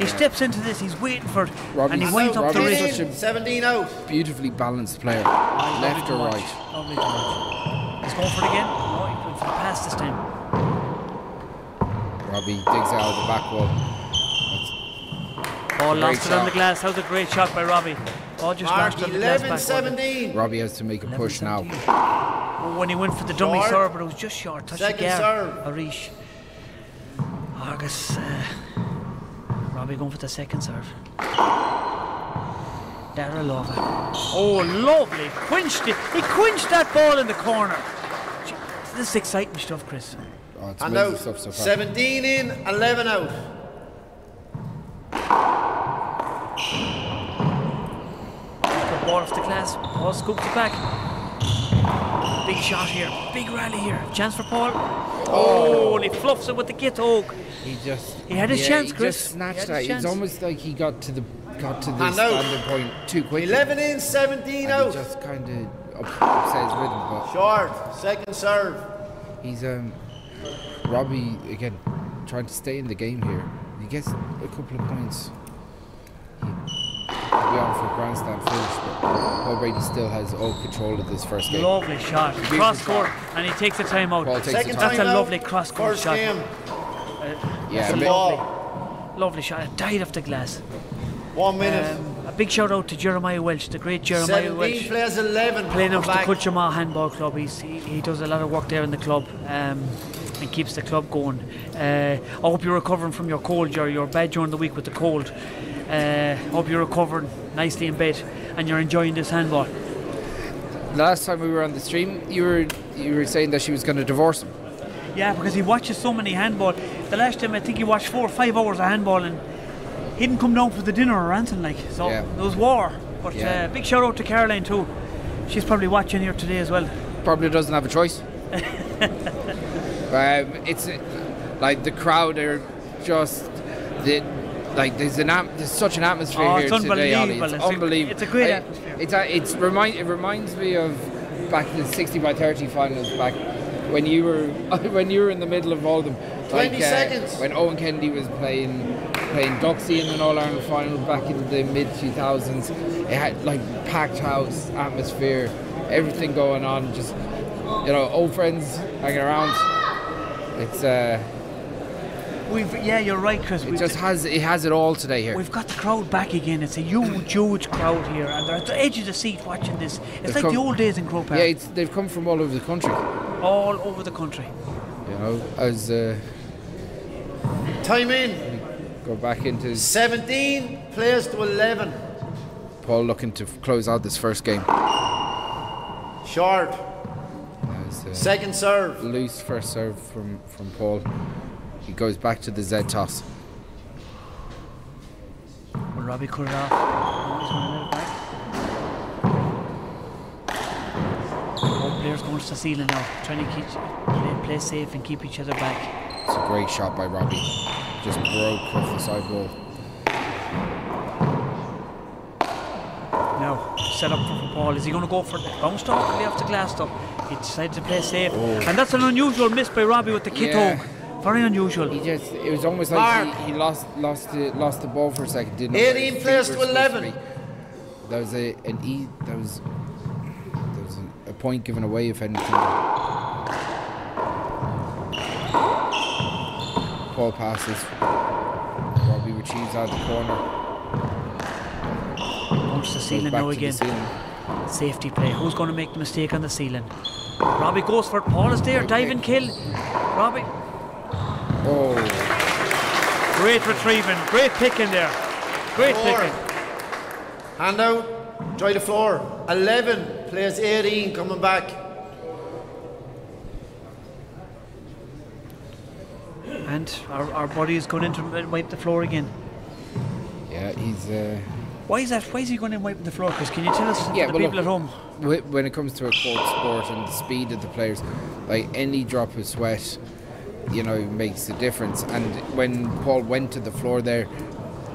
He steps into this, he's waiting for it, and he winds up the wrist. 17 out. Beautifully balanced player. Left or right. Lovely to watch. He's going for it again. Oh, he went for the pass this time. Robbie digs out of the back wall. Ball lost it on the glass. That was a great shot by Robbie. Ball just lost on the glass back. 11-17. Robbie has to make a push now. Oh, when he went for the dummy serve, but it was just short. Second serve. Arish. Argus. Robbie going for the second serve. Darylova. Oh, lovely. Quenched it. He quenched that ball in the corner. This is exciting stuff, Chris. Oh, it's And amazing out. stuff so far. 17 in, 11 out. Good ball off the glass. Paul scoops it back. Big shot here. Big rally here. Chance for Paul. Oh, and he fluffs it with the git oak. He had his chance, Chris. He just snatched that. It's almost like he got to the And standing point too quickly. 11 in, 17 and out. he just kind of upset his rhythm. But Short, second serve. he's Robbie again trying to stay in the game here. He gets a couple of points. He'll be on for a grandstand finish, but Paul Brady still has all control of this first game. Lovely shot. Cross court, and he takes a timeout. That's a lovely cross court shot. Game. Yeah, lovely shot. It died off the glass. 1 minute. A big shout out to Jeremiah Welch, the great Jeremiah Welch. 17 plays 11. Playing up to Cutchama Handball Club. He does a lot of work there in the club and keeps the club going. I hope you're recovering from your cold. You're bad during the week with the cold. Hope you're recovering nicely in bed and you're enjoying this handball. Last time we were on the stream, you were saying that she was going to divorce him. Yeah, because he watches so many handball. The last time I think he watched 4 or 5 hours of handball and he didn't come down for the dinner or anything like. So it was war. But big shout out to Caroline too. She's probably watching here today as well. Probably doesn't have a choice. It's like the crowd are just like there's such an atmosphere here today, Ollie. It's unbelievable. It's a great atmosphere. It reminds me of back in the 60x30 finals back when you were in the middle of all of them. 20 seconds. When Owen Kennedy was playing Duxie in an All-Ireland final back in the mid-2000s. It had like packed house atmosphere, everything going on, just old friends hanging around. It's you're right, Chris. It has it all today here. We've got the crowd back again. It's a huge crowd here, and they're at the edge of the seat watching this. It's like the old days in Croke Park. Yeah, they've come from all over the country. All over the country. As time in. Go back into 17 plays to 11. Paul looking to close out this first game. Short. Second serve. Loose first serve from Paul. He goes back to the Z toss. Will Robbie cut it off? He's going to let it back. Both players going to the ceiling now, trying to play safe and keep each other back. It's a great shot by Robbie. Just broke off the sidewall. Now, set up for Paul. Is he going to go for the bounce stop or off the glass stop? He decided to play safe. And that's an unusual miss by Robbie with the kit home. Very unusual. It was almost like he lost the ball for a second. Didn't 18 plays to 11. There was a point given away, if anything. Paul passes. Robbie retrieves out of the corner. Wants the ceiling now again. Safety play. Who's going to make the mistake on the ceiling? Robbie goes for it. Paul is there. Diving kill. Robbie. Oh. Great retrieving. Great picking there. Great picking. Hand out. Dry the floor. 11 plays 18 coming back. And our buddy is going in to wipe the floor again. Yeah, he's... Why is that? Why is he going in wiping the floor? Because can you tell us, the people at home? When it comes to a court sport and the speed of the players, like any drop of sweat, makes a difference. And when Paul went to the floor there,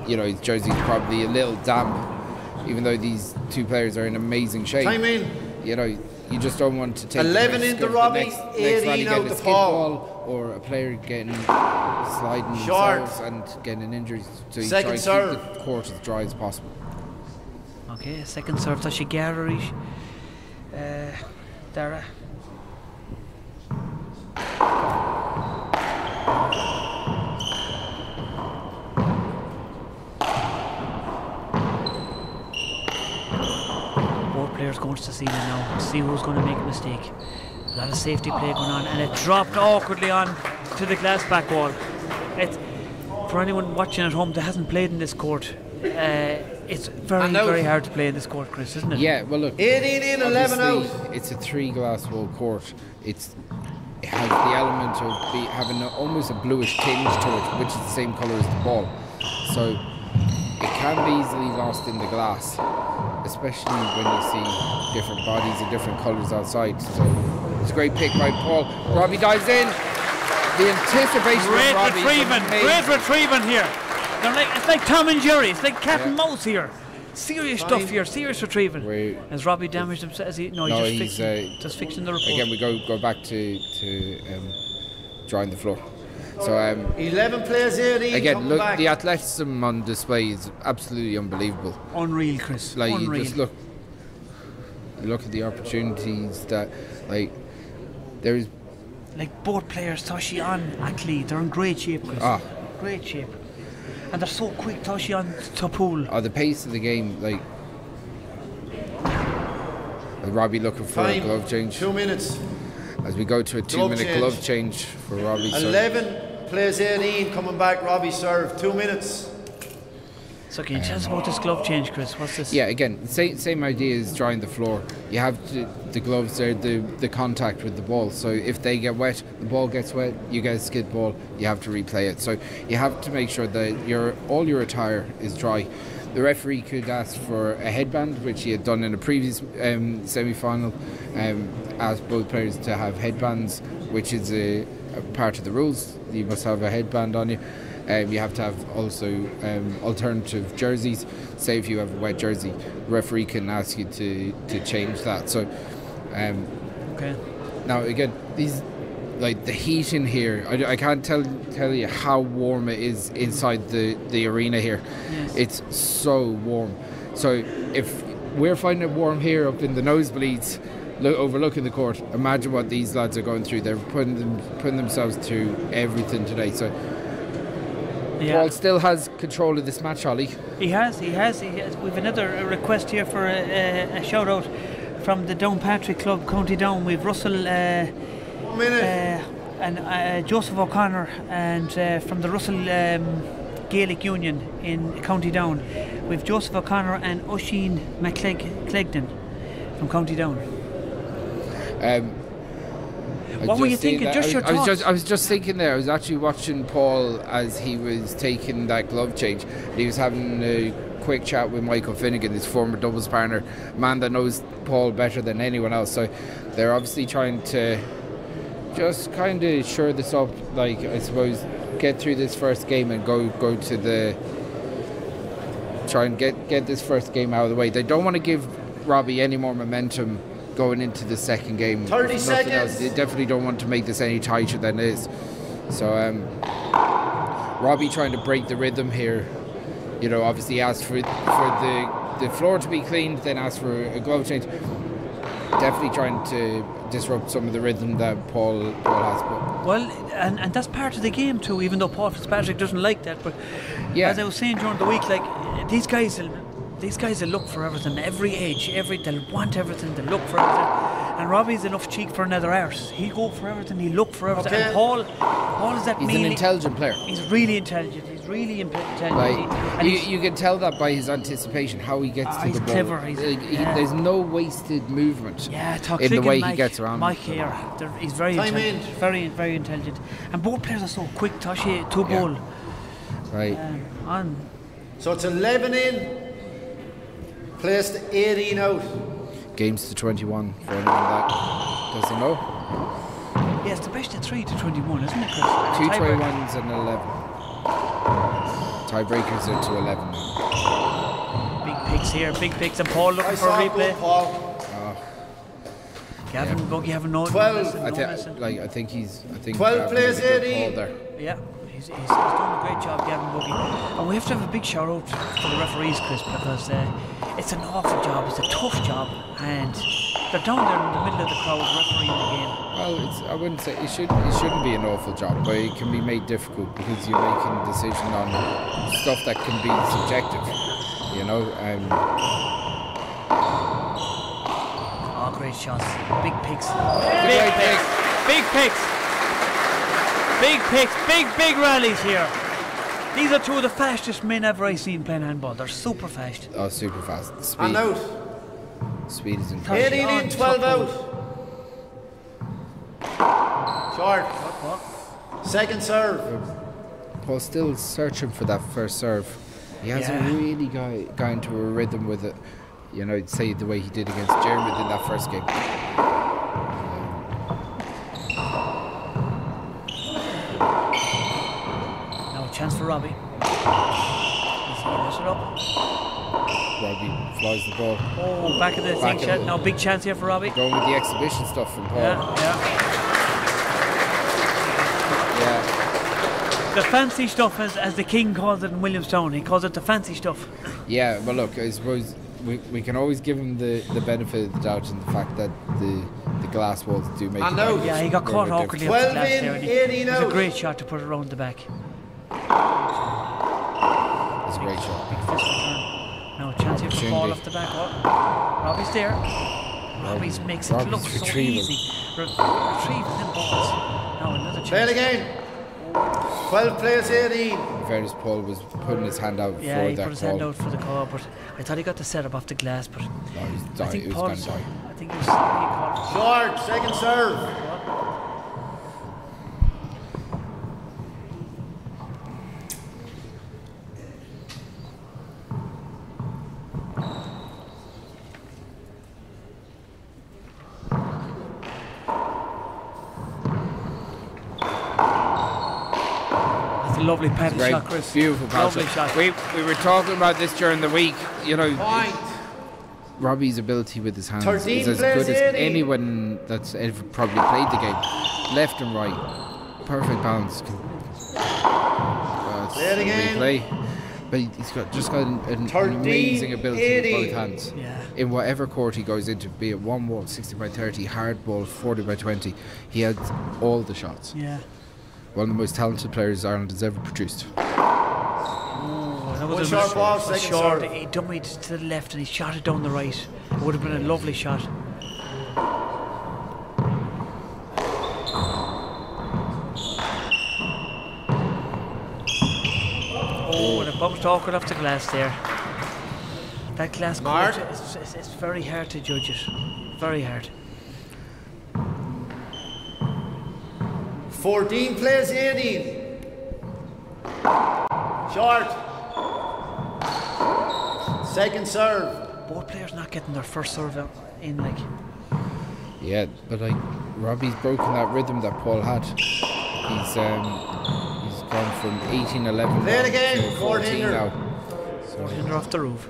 his jersey's probably a little damp, even though these two players are in amazing shape. Time in. You just don't want to take 11 into Robbie, 18 out the Paul. Or a player sliding themselves and getting injuries. So you second try to serve. keep the court as dry as possible. Okay, second serve. Tá sé Gary. Dara. Both players going to the ceiling now. See who's going to make a mistake. A lot of safety play going on, and it dropped awkwardly on to the glass back wall. For anyone watching at home that hasn't played in this court, it's very hard to play in this court, Chris, isn't it? Yeah, well look, 18 in, 11 out. It's a 3 glass wall court. It has the element of having almost a bluish tinge to it, which is the same colour as the ball. So it can be easily lost in the glass, especially when you see different bodies and different colours outside. So it's a great pick by Paul. Robbie dives in. The anticipation of Robbie. Great retrieving here. It's like Tom and Jerry. It's like cat and mouse here. Serious stuff here. Serious retrieving. Has Robbie damaged himself? He's just fixing the report. Again, we go back to drying the floor. So 11 players here. Again, look, the athleticism on display is absolutely unbelievable. Unreal, Chris. Like Unreal. You just look at the opportunities that there's. Like both players, Toshi and Ackley, they're in great shape, Chris. Great shape. And they're so quick, Toshi and Topul. The pace of the game, Robbie looking for a glove change. 2 minutes. As we go to a 2-minute glove change for Robbie. 11 plays 18 coming back. Robbie serve. 2 minutes. So can you tell us about this glove change, Chris? What's this? Yeah, again, same idea as drying the floor. You have the gloves there, the contact with the ball. So if they get wet, the ball gets wet, you get a skid ball, you have to replay it. So you have to make sure that all your attire is dry. The referee could ask for a headband, which he had done in a previous semi-final. Asked both players to have headbands, which is a part of the rules. You must have a headband on you. You have to have also alternative jerseys. Say if you have a wet jersey, the referee can ask you to change that. So, okay. Now again, these, like the heat in here, I can't tell you how warm it is inside the arena here. Yes. It's so warm. So if we're finding it warm here up in the nosebleeds, overlooking the court, imagine what these lads are going through. They're putting themselves through everything today. So Paul still has control of this match, Ollie. He has. We've another request here for a shout out from the Downpatrick Club, County Down. We've Russell and Joseph O'Connor, and from the Russell Gaelic Union in County Down. We've Joseph O'Connor and Oisin McClegden from County Down. What were you thinking? Just your thoughts. I was just thinking there. I was actually watching Paul as he was taking that glove change. And he was having a quick chat with Michael Finnegan, his former doubles partner, man that knows Paul better than anyone else. So they're obviously trying to just kind of shore this up, like I suppose get through this first game and go to the try and get this first game out of the way. They don't want to give Robbie any more momentum going into the second game. 30 seconds. Else, they definitely don't want to make this any tighter than it is. So Robbie trying to break the rhythm here. You know, obviously asked for the floor to be cleaned, then asked for a glove change. Definitely trying to disrupt some of the rhythm that Paul has. But well, and that's part of the game too, even though Paul Fitzpatrick doesn't like that. But yeah, as I was saying during the week, like these guys will look for everything, every edge, they'll want everything, they'll look for everything. And Robbie's enough cheek for another arse. He'll go for everything, he'll look for everything. Okay. And Paul is that he's an intelligent player. He's really intelligent. He's really intelligent. Like, you can tell that by his anticipation, how he gets to the ball. Clever. There's no wasted movement in the way he gets around. Mike here, he's very intelligent, very, very intelligent. And both players are so quick to ball. Right. So it's 11 in, placed 18 out. Games to 21 for anyone that doesn't know. Yeah, it's the best of 3 to 21, isn't it, Chris? 2 21s and 11. Tiebreakers are to 11 now. Big picks here, big picks, and Paul looking for a replay. Cavan and Buggy have no 12. I think 12 plays 18. There. Yeah, he's doing a great job, Cavan Buggy. And we have to have a big shout out for the referees, Chris, because it's an awful job, it's a tough job, and they're down there in the middle of the crowd refereeing the game. Well, I wouldn't say it shouldn't be an awful job, but it can be made difficult because you're making a decision on stuff that can be subjective, you know. Oh, great shots, big picks, big rallies here. These are two of the fastest men ever I've seen playing handball. They're super fast. Oh, super fast. Speed. And out. Speed is incredible. 18 in, 12 out. Short. Second serve. Paul's still searching for that first serve. He hasn't really got into a rhythm with it. You know, say the way he did against Jeremy in that first game. Chance for Robbie. He's it up. Robbie flies the ball. Oh, back of the thing. No, big chance here for Robbie. Going with the exhibition stuff from Paul. Yeah. The fancy stuff, as the King calls it in Williamstown. He calls it the fancy stuff. Yeah, but look, I suppose we can always give him the benefit of the doubt in the fact that the glass walls do make it. Yeah, he got caught awkwardly off the glass there. It was a great shot to put it around the back. It's a great shot. Big fist return. Now a chance here for Paul off the back. Robbie's there. Robbie's makes it look so easy. Retrieving them balls. Now another chance. Play it again. 12 plays 18. In fairness, Paul was putting his hand out for that call. Yeah, he put his hand out for the call, but I thought he got the setup off the glass, but no, I think Paul's... I think he was caught. Short, second serve. It's a lovely paddle shot, Chris. Beautiful paddle lovely shot. We were talking about this during the week. You know, Robbie's ability with his hands is as good as anyone that's ever probably played the game. Left and right, perfect balance. Play it again. Replay. But he's just got an amazing ability with both hands. Yeah. In whatever court he goes into, be it one ball 60 by 30, hard ball 40 by 20, he has all the shots. Yeah. One of the most talented players Ireland has ever produced. Oh, that was a short ball, second short. serve. He dummied to the left and he shot it down the right. It would have been a lovely shot. Oh, and it bounced awkward off the glass there. That glass court, it's very hard to judge it. Very hard. 14 plays 18. Short. Second serve. Both players not getting their first serve in, like. Yeah, but like Robbie's broken that rhythm that Paul had. He's gone from 18-11 Play it again. to 14 now. Court hinder off the roof.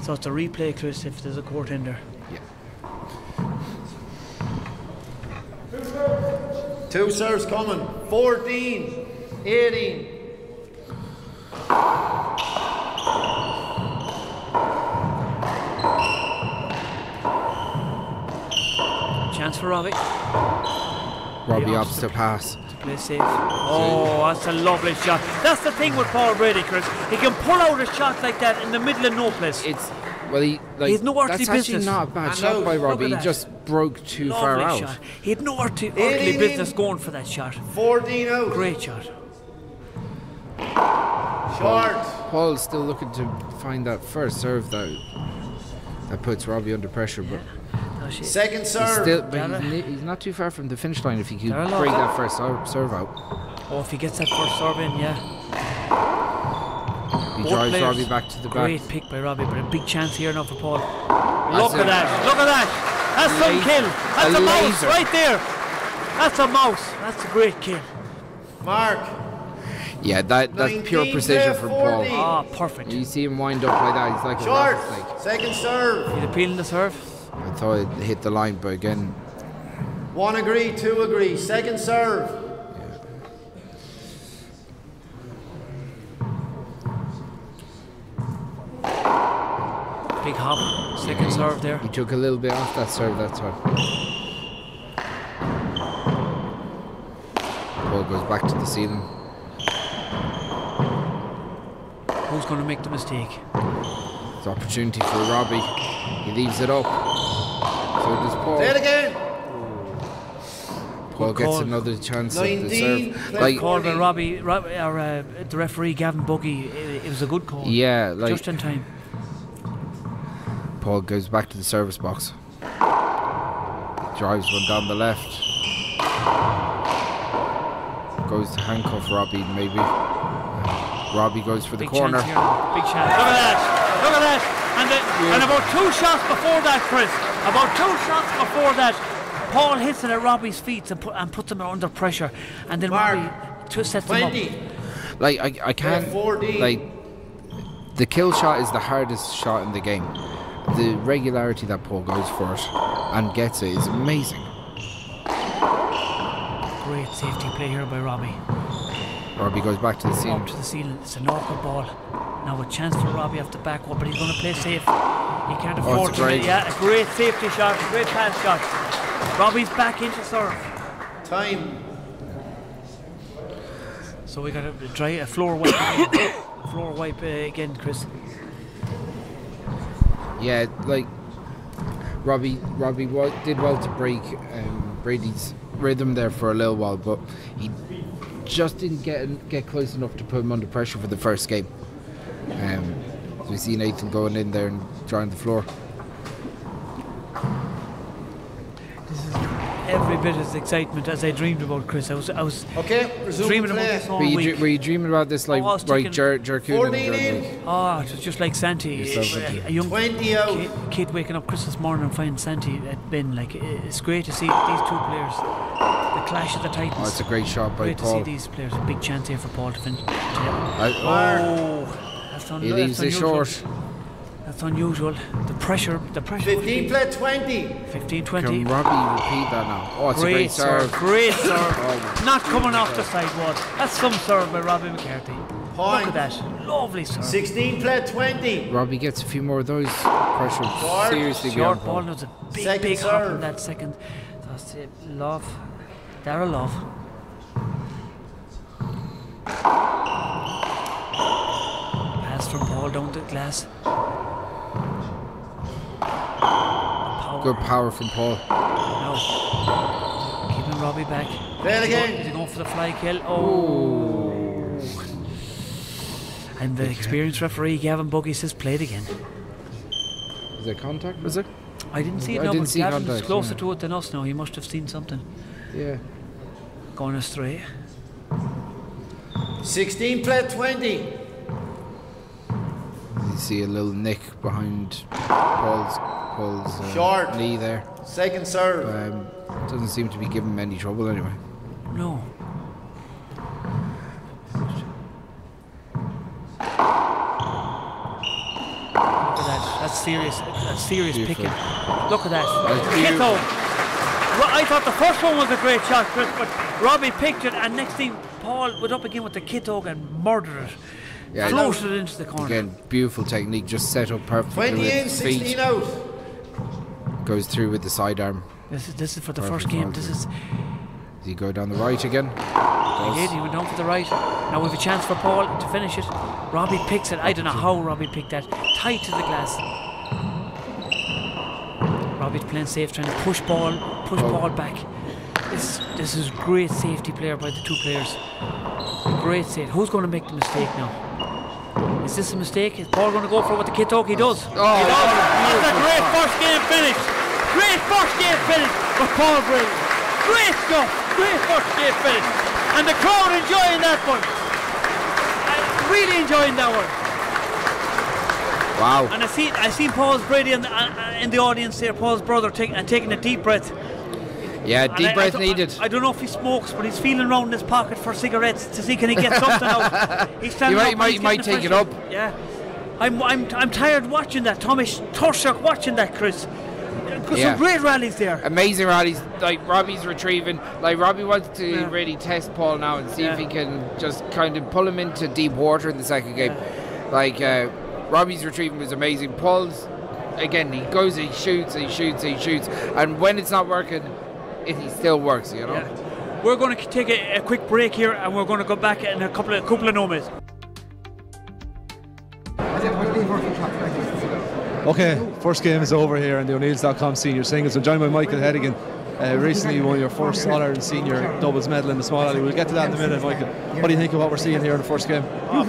So it's a replay, Chris, if there's a court hinder. Yeah. Two serves coming. 14, 18. Chance for Robbie. Robbie opts to pass. Play safe. Oh, that's a lovely shot. That's the thing with Paul Brady, Chris. He can pull out a shot like that in the middle of no place. He's no earthly that's business. actually not a bad shot by Robbie. He just broke too far out. Shot. He had no earthly business going for that shot. 14 out. Great shot. Short. Paul's still looking to find that first serve that puts Robbie under pressure, but second serve. He's not too far from the finish line if he could break that first serve out. Oh, if he gets that first serve in, yeah. He drives Robbie back to the back. Great pick by Robbie, but a big chance here now for Paul. Look at that! Look at that! That's some kill! That's a mouse right there! That's a mouse! That's a great kill. Mark. Yeah, that's pure precision from Paul. Ah, perfect. You see him wind up like that, he's like short. A rattlesnake. Second serve. He's appealing the serve. I thought it hit the line, but again. One agree, two agree. Second serve. Big hop. Second serve there. He took a little bit off that serve that time. Paul goes back to the ceiling. Who's going to make the mistake? It's opportunity for Robbie. He leaves it up. So does Paul. Play it again. Paul gets another chance at the serve. Like call by Robbie, the referee Cavan Buggy. It was a good call. Yeah, like just in time. Paul goes back to the service box. Drives one down the left. Goes to handcuff Robbie, maybe. Robbie goes for the corner. Big chance. Look at that! Look at that! And about 2 shots before that, Chris. About 2 shots before that, Paul hits it at Robbie's feet and puts him under pressure, and then Robbie sets him up. Like I can't. Like the kill shot is the hardest shot in the game. The regularity that Paul goes for it and gets it is amazing. Great safety play here by Robbie. Robbie goes back to the ceiling. Up to the ceiling. It's an awkward ball. Now a chance for Robbie off the back wall, but he's going to play safe. He can't afford to. Yeah, a great safety shot, a great pass shot. Robbie's back into serve. Time. So we got to try a floor wipe again. Floor wipe again, Chris. Yeah, like Robbie did well to break Brady's rhythm there for a little while, but he just didn't get close enough to put him under pressure for the first game. We see Nathan going in there and drying the floor. every bit as excitement as I dreamed about, Chris. I was dreaming about this all week. Were you dreaming about this like right jerk? 14 in. Oh, it was just like Santi, a young 20 out. kid waking up Christmas morning and finding Santi at bin. Like, it's great to see these two players. The clash of the Titans. Oh, it's a great shot by Paul. Great to see these players. A big chance here for Paul to finish. He leaves it short. That's unusual. The pressure. 15 play 20. 15-20. Can Robbie repeat that now? Oh, it's a great serve. Great serve. Not coming off the sideboard. That's some serve by Robbie McCarthy. Point. Look at that. Lovely serve. 16 play 20. Robbie gets a few more of those. Pressure seriously beyond Paul. There's a big hop in that second. That's it. Love. Darrell Love. Pass from Paul down the glass. Good power from Paul. Now, keeping Robbie back. Play it again. Is he going for the fly kill? Oh. And the experienced referee, Cavan Buggy, says play it again. Is there contact, was it? I didn't see it, no, but Cavan's closer to it than us now. He must have seen something. Yeah. Going astray. 16 play 20. You see a little nick behind Paul's knee there. Second serve. Doesn't seem to be giving him any trouble anyway. No. Look at that. That's serious. That's serious picking. Look at that. Kito. I thought the first one was a great shot, Chris, but Robbie picked it, and next thing Paul went up again with the Kito and murdered it. Yeah, floated it into the corner. Again, beautiful technique, just set up perfectly 20 in, 16 out. Goes through with the sidearm. This is for the first game. Does he go down the right again? He did. He went down for the right. Now we have a chance for Paul to finish it. Robbie picks it. I don't know how Robbie picked that. Tight to the glass. Robbie's playing safe, trying to push Paul back. This is great safety player by the two players. Great save. Who's going to make the mistake now? Is this a mistake? Is Paul going to go for what the Kito? He does. He does. That's a great first game finish. Great first game finish for Paul Brady. Great stuff. Great first game finish. And the crowd enjoying that one. Really enjoying that one. Wow. And I seen Paul's Brady in the audience there, Paul's brother, taking a deep breath. Yeah, deep breath needed. I don't know if he smokes, but he's feeling around in his pocket for cigarettes to see can he get something out. He's standing up. He might take it up. Yeah, I'm tired watching that. Thomas Turshak watching that, Chris. Some great rallies there. Amazing rallies. Like Robbie's retrieving. Like Robbie wants to really test Paul now and see if he can just kind of pull him into deep water in the second game. Like Robbie's retrieving was amazing. Paul's again. He goes, he shoots, and when it's not working, it still works. You know. Yeah. We're going to take a quick break here, and we're going to go back in a couple of moments. Okay, first game is over here in the O'Neills.com Senior Singles. I'm joined by Michael Hedigan. Recently won your first All-Ireland Senior doubles medal in the small alley. We'll get to that in a minute, Michael. What do you think of what we're seeing here in the first game?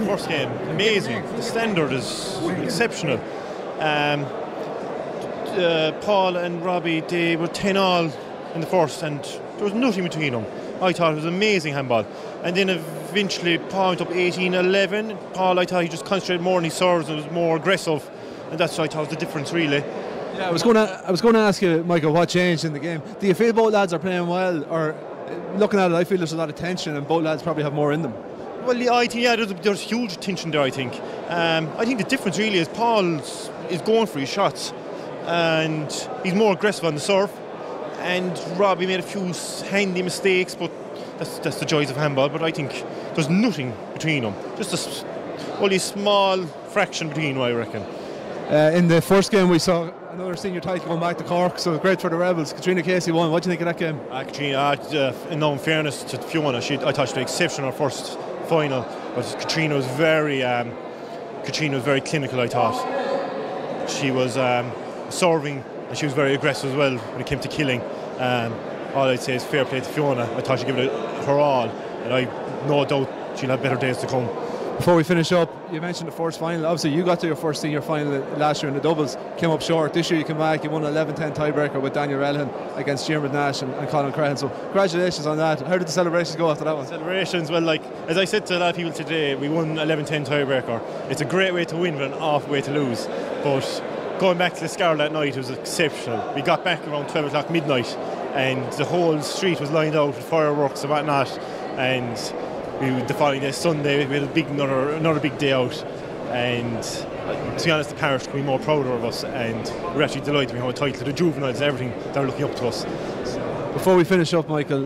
First game, amazing. The standard is exceptional. Paul and Robbie, they were 10-all in the first, and there was nothing between them. I thought it was amazing handball. And then eventually Paul went up 18-11. Paul, I thought he just concentrated more on his serves and was more aggressive. And that's what I thought was the difference, really. Yeah, I was going to ask you, Michael, what changed in the game? Do you feel both lads are playing well, or looking at it, I feel there's a lot of tension, and both lads probably have more in them? Well, yeah, I think there's huge tension there. I think the difference really is Paul is going for his shots, and he's more aggressive on the serve. And Robbie made a few handy mistakes, but that's the joys of handball. But I think there's nothing between them, just only a small fraction between them, I reckon. In the first game we saw another senior title going back to Cork, so great for the Rebels. Katrina Casey won. What do you think of that game? Katrina, in fairness to Fiona, I thought she did exceptional first final, but Katrina was very clinical. I thought she was serving, and she was very aggressive as well when it came to killing. All I'd say is fair play to Fiona. I thought she'd give it her all, and I no doubt she'll have better days to come. Before we finish up, you mentioned the first final. Obviously, you got to your first senior final last year in the doubles, came up short. This year you came back, you won an 11-10 tiebreaker with Daniel Relhan against Diarmuid Nash and Colin Crehan. So congratulations on that. How did the celebrations go after that one? Celebrations, well, like as I said to a lot of people today, we won 11-10 tiebreaker. It's a great way to win but an awful way to lose. But going back to the Scar that night, it was exceptional. We got back around 12 o'clock midnight and the whole street was lined out with fireworks and whatnot, and the following day, Sunday, we had another big day out, and to be honest, the parish could be more prouder of us, and we're actually delighted we have a title to the juveniles, everything, they're looking up to us. Before we finish up, Michael,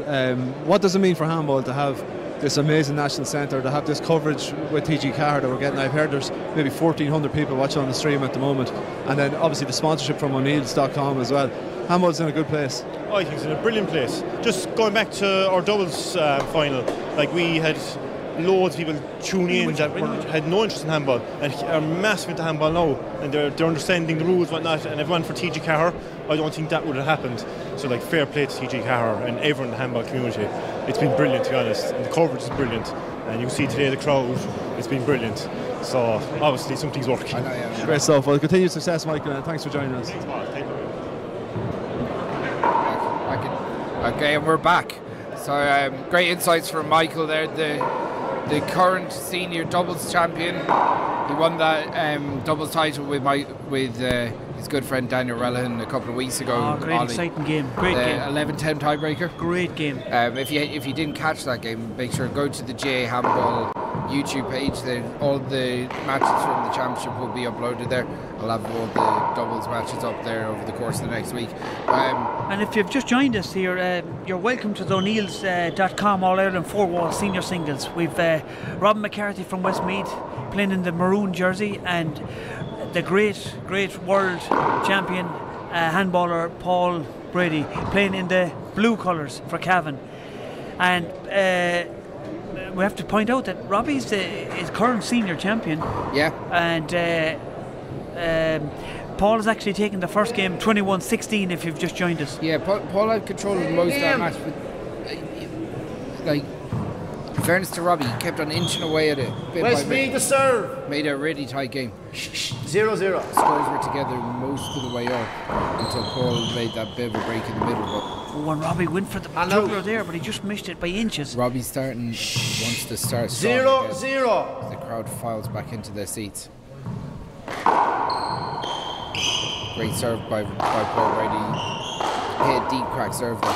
what does it mean for handball to have this amazing national centre, to have this coverage with TG Carr that we're getting? I've heard there's maybe 1,400 people watching on the stream at the moment, and then obviously the sponsorship from O'Neill's.com as well. Handball's in a good place. I think it's in a brilliant place. Just going back to our doubles final, like we had loads of people tuning in that had no interest in handball and are massive into handball now, and they're understanding the rules and whatnot, and everyone for TG Carr, I don't think that would have happened. So like fair play to TG Carr and everyone in the handball community. It's been brilliant, to be honest, and the coverage is brilliant, and you can see today the crowd, it's been brilliant. So obviously something's working. Great stuff. Well, continued success, Michael, and thanks for joining us. Thanks, Mark. Thank you. Okay, and we're back. So great insights from Michael there, the current senior doubles champion. He won that doubles title with his good friend Daniel Relhan a couple of weeks ago. Oh, great, exciting game. Great game. 11-10 tiebreaker. Great game. If you didn't catch that game, make sure to go to the GA Handball YouTube page. All the matches from the championship will be uploaded there. I'll have all the doubles matches up there over the course of the next week. And if you've just joined us here, you're welcome to the O'Neills.com All-Ireland 4-Wall Senior Singles. We've Robbie McCarthy from Westmeath playing in the maroon jersey, and the great world champion handballer Paul Brady playing in the blue colours for Cavan. And we have to point out that Robbie's his current senior champion. Yeah. And Paul has actually taken the first game 21-16 if you've just joined us. Yeah, Paul had control of most of that match, but like, in fairness to Robbie, he kept on inching away at it. Westmeath to serve. Made a really tight game. 0-0. Scores were together most of the way up until Paul made that bit of a break in the middle. Oh, and Robbie went for the juggler there, but he just missed it by inches. Robbie wants to start 0-0. The crowd files back into their seats. Great serve by Paul Brady. Hit a deep crack serve there.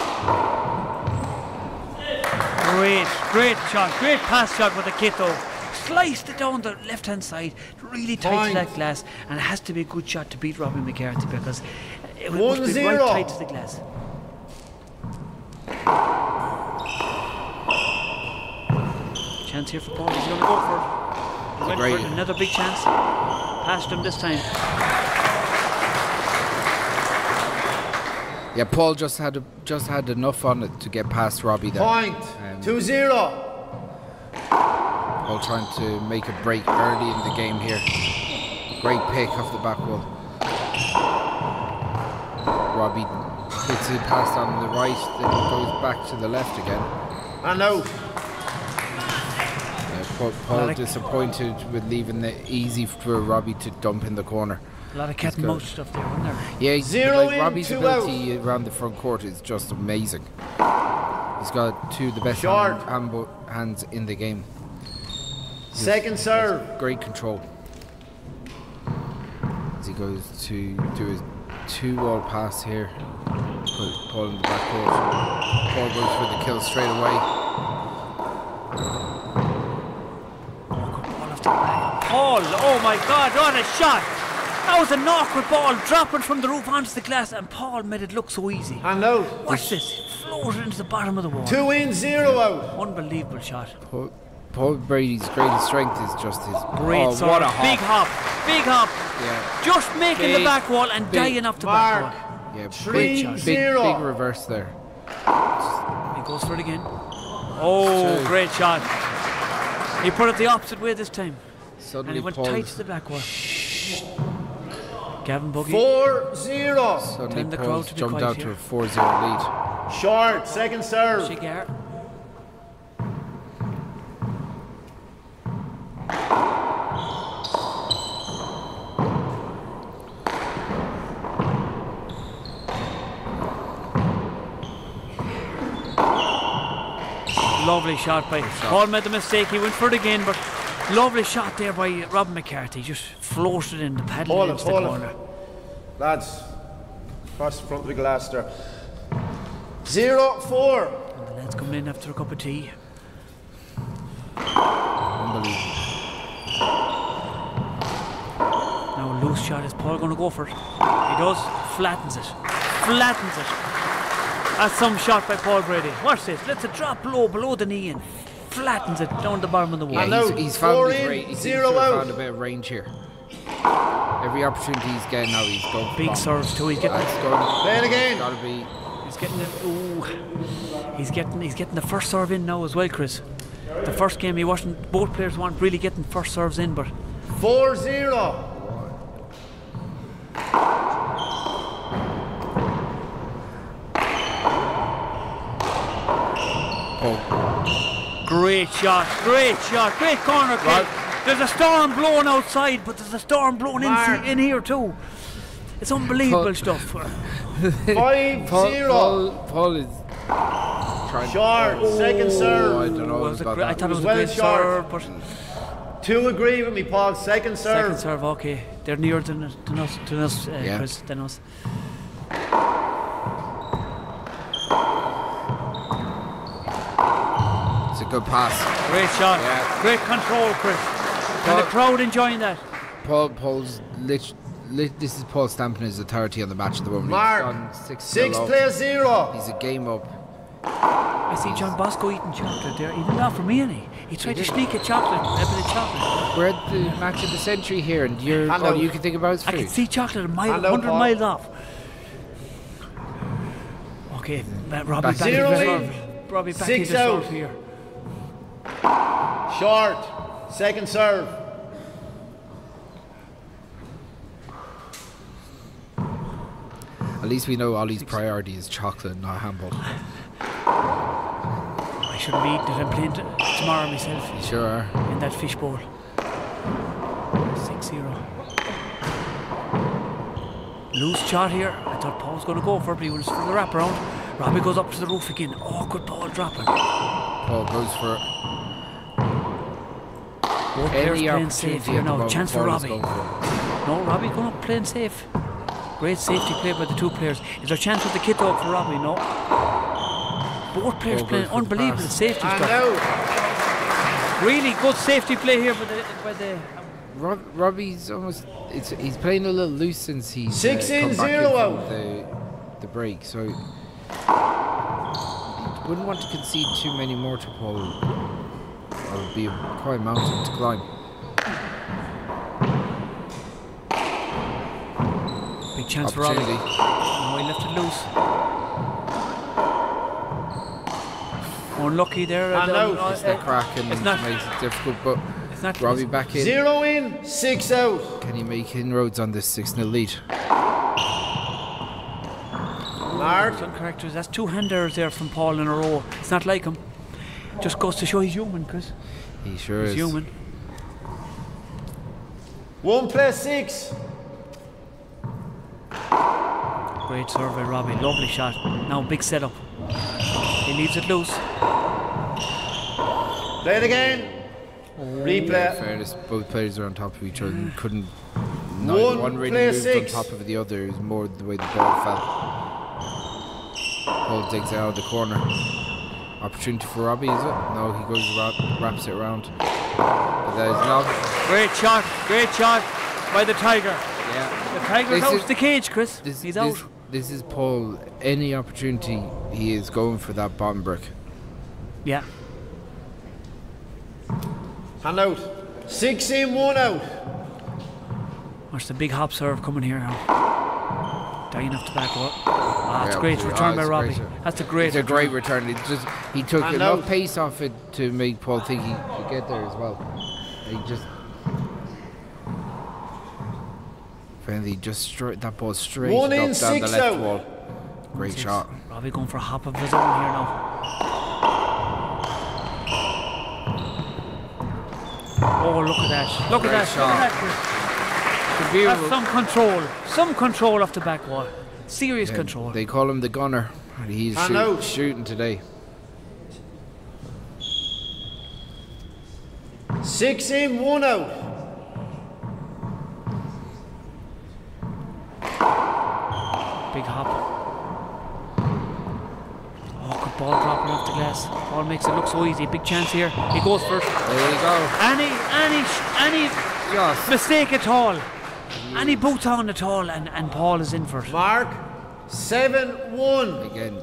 Great shot, great pass shot with the kit though. Sliced it down the left hand side, really tight to that glass, and it has to be a good shot to beat Robbie McCarthy because it must be right tight to the glass. Chance here for Paul, he's going to go for it. He went for it, another big chance. Passed him this time. Yeah, Paul just had enough on it to get past Robbie there. Point. 2-0. Paul trying to make a break early in the game here. Great pick off the back wall. Robbie hits it past on the right, then it goes back to the left again. And out. Paul disappointed with leaving it easy for Robbie to dump in the corner. A lot of cat and mouse stuff there, wasn't there? Yeah, like Robbie's ability around the front court is just amazing. He's got two of the best hands in the game. Second serve. Great control. As he goes to do his 2-wall pass here. Put Paul in the back court. Paul goes for the kill straight away. Paul, oh my God, what a shot! That was an awkward ball dropping from the roof onto the glass, and Paul made it look so easy. And out. Watch this, it floated into the bottom of the wall. 2 in, 0 out. Unbelievable shot. Paul Brady's greatest strength is just his great what a big hop. Yeah. Just making the back wall and dying off the back wall. Yeah, 3-0. big reverse there. He goes for it again. Oh, great shot. He put it the opposite way this time. Suddenly and he went tight to the back wall. Cavan buggy. 4-0. Suddenly the Paul crowd to be jumped quiet out here. to a 4-0 lead. Short, second serve. Shigar. Lovely shot by Paul. Made the mistake. He went for it again, but lovely shot there by Robbie McCarthy. Just floated in the paddle into the corner. Lads, across the front of the glass there. 0-4. And the lads coming in after a cup of tea. Unbelievable. Now a loose shot. Is Paul going to go for it? He does. Flattens it. Flattens it. That's some shot by Paul Brady. Watch this. Let's it drop below the knee and flattens it down the bottom of the wall. Yeah, he's found his range. He seems to have found a bit of range here. Every opportunity he's getting now, he's going for big serves too. He's getting. Play it again. Gotta be. He's getting it. Ooh. He's getting the first serve in now as well, Chris. The first game he wasn't. Both players weren't really getting first serves in, but 4-0. Great shot, great corner kick. There's a storm blowing outside, but there's a storm blowing in here too. It's unbelievable stuff. 5-0. Paul is trying short, second serve. I don't know. I thought it was well a great serve, but two agree with me, Paul. Second serve. Second serve, okay. They're nearer than us, yeah. Chris, than us. It's a good pass. Great shot. Yeah. Great control, Chris. And the crowd enjoying that. Paul's this is Paul stamping his authority on the match at the moment. Mark, 6-0. He's a game up. I see John Bosco eating chocolate there. He didn't offer me any. He tried to sneak a bit of chocolate. We're at the match of the century here, and all you can think about is food. I can see chocolate 100 miles off. Okay, Robbie back in the serve here. Short, second serve. At least we know Ollie's priority is chocolate, not handball. I shouldn't be eating it. I'm playing tomorrow myself. You sure are. In that fish bowl. 6-0. Loose shot here. I thought Paul was going to go for it, but he was for the wraparound. Robbie goes up to the roof again. Oh, good ball dropping. Paul goes for it. Both players playing safe here now. Chance for Robbie. No, Robbie going up playing safe. Great safety play by the two players. Is there a chance with the kit out for Robbie? No. Both players playing unbelievable safety stuff. Really good safety play here by the Robbie's almost. He's playing a little loose since he's 6-0 out the break, so wouldn't want to concede too many more to Paul. Or it'd be quite a mountain to climb. Big chance for Robbie. No, he left it loose. Unlucky there. It's the crack and it makes it difficult, but it's not Robbie back in. 0 in, 6 out. Can he make inroads on this 6-0 lead? Mark. Some characters. That's 2 handers there from Paul in a row. It's not like him. Just goes to show he's human, Chris. He sure is. He's human. 1+6. Great serve by Robbie. Lovely shot. Now big setup. He leaves it loose. Play it again. Replay. In fairness, both players are on top of each other and couldn't. Neither one really moved on top of the other. It was more the way the ball fell. Paul digs out of the corner. Opportunity for Robbie, is it? No, he goes around, wraps it around. But there's not. Great shot by the Tiger. Yeah. The Tiger's out of the cage, Chris. He's out. This is Paul. Any opportunity, he is going for that bottom brick. Yeah. Hand out. 6 in, 1 out. Watch the big hop serve coming here now. Dying off the back wall. That's great return by Robbie. That's a great return. He took enough pace off it to make Paul think he could get there as well. He just straight that ball straight up down the left wall. Great shot. Robbie going for a hop of his own here now. Oh, look at that. Look at that. That's some control off the back wall. Serious control. They call him the gunner. He's shooting today. 6 in, 1 out. Big hop. Oh, good ball dropping off the glass. Ball makes it look so easy. Big chance here. He goes first. There you go. Any mistake at all. Any boots on at all, and Paul is in for it. Mark, 7-1. Again.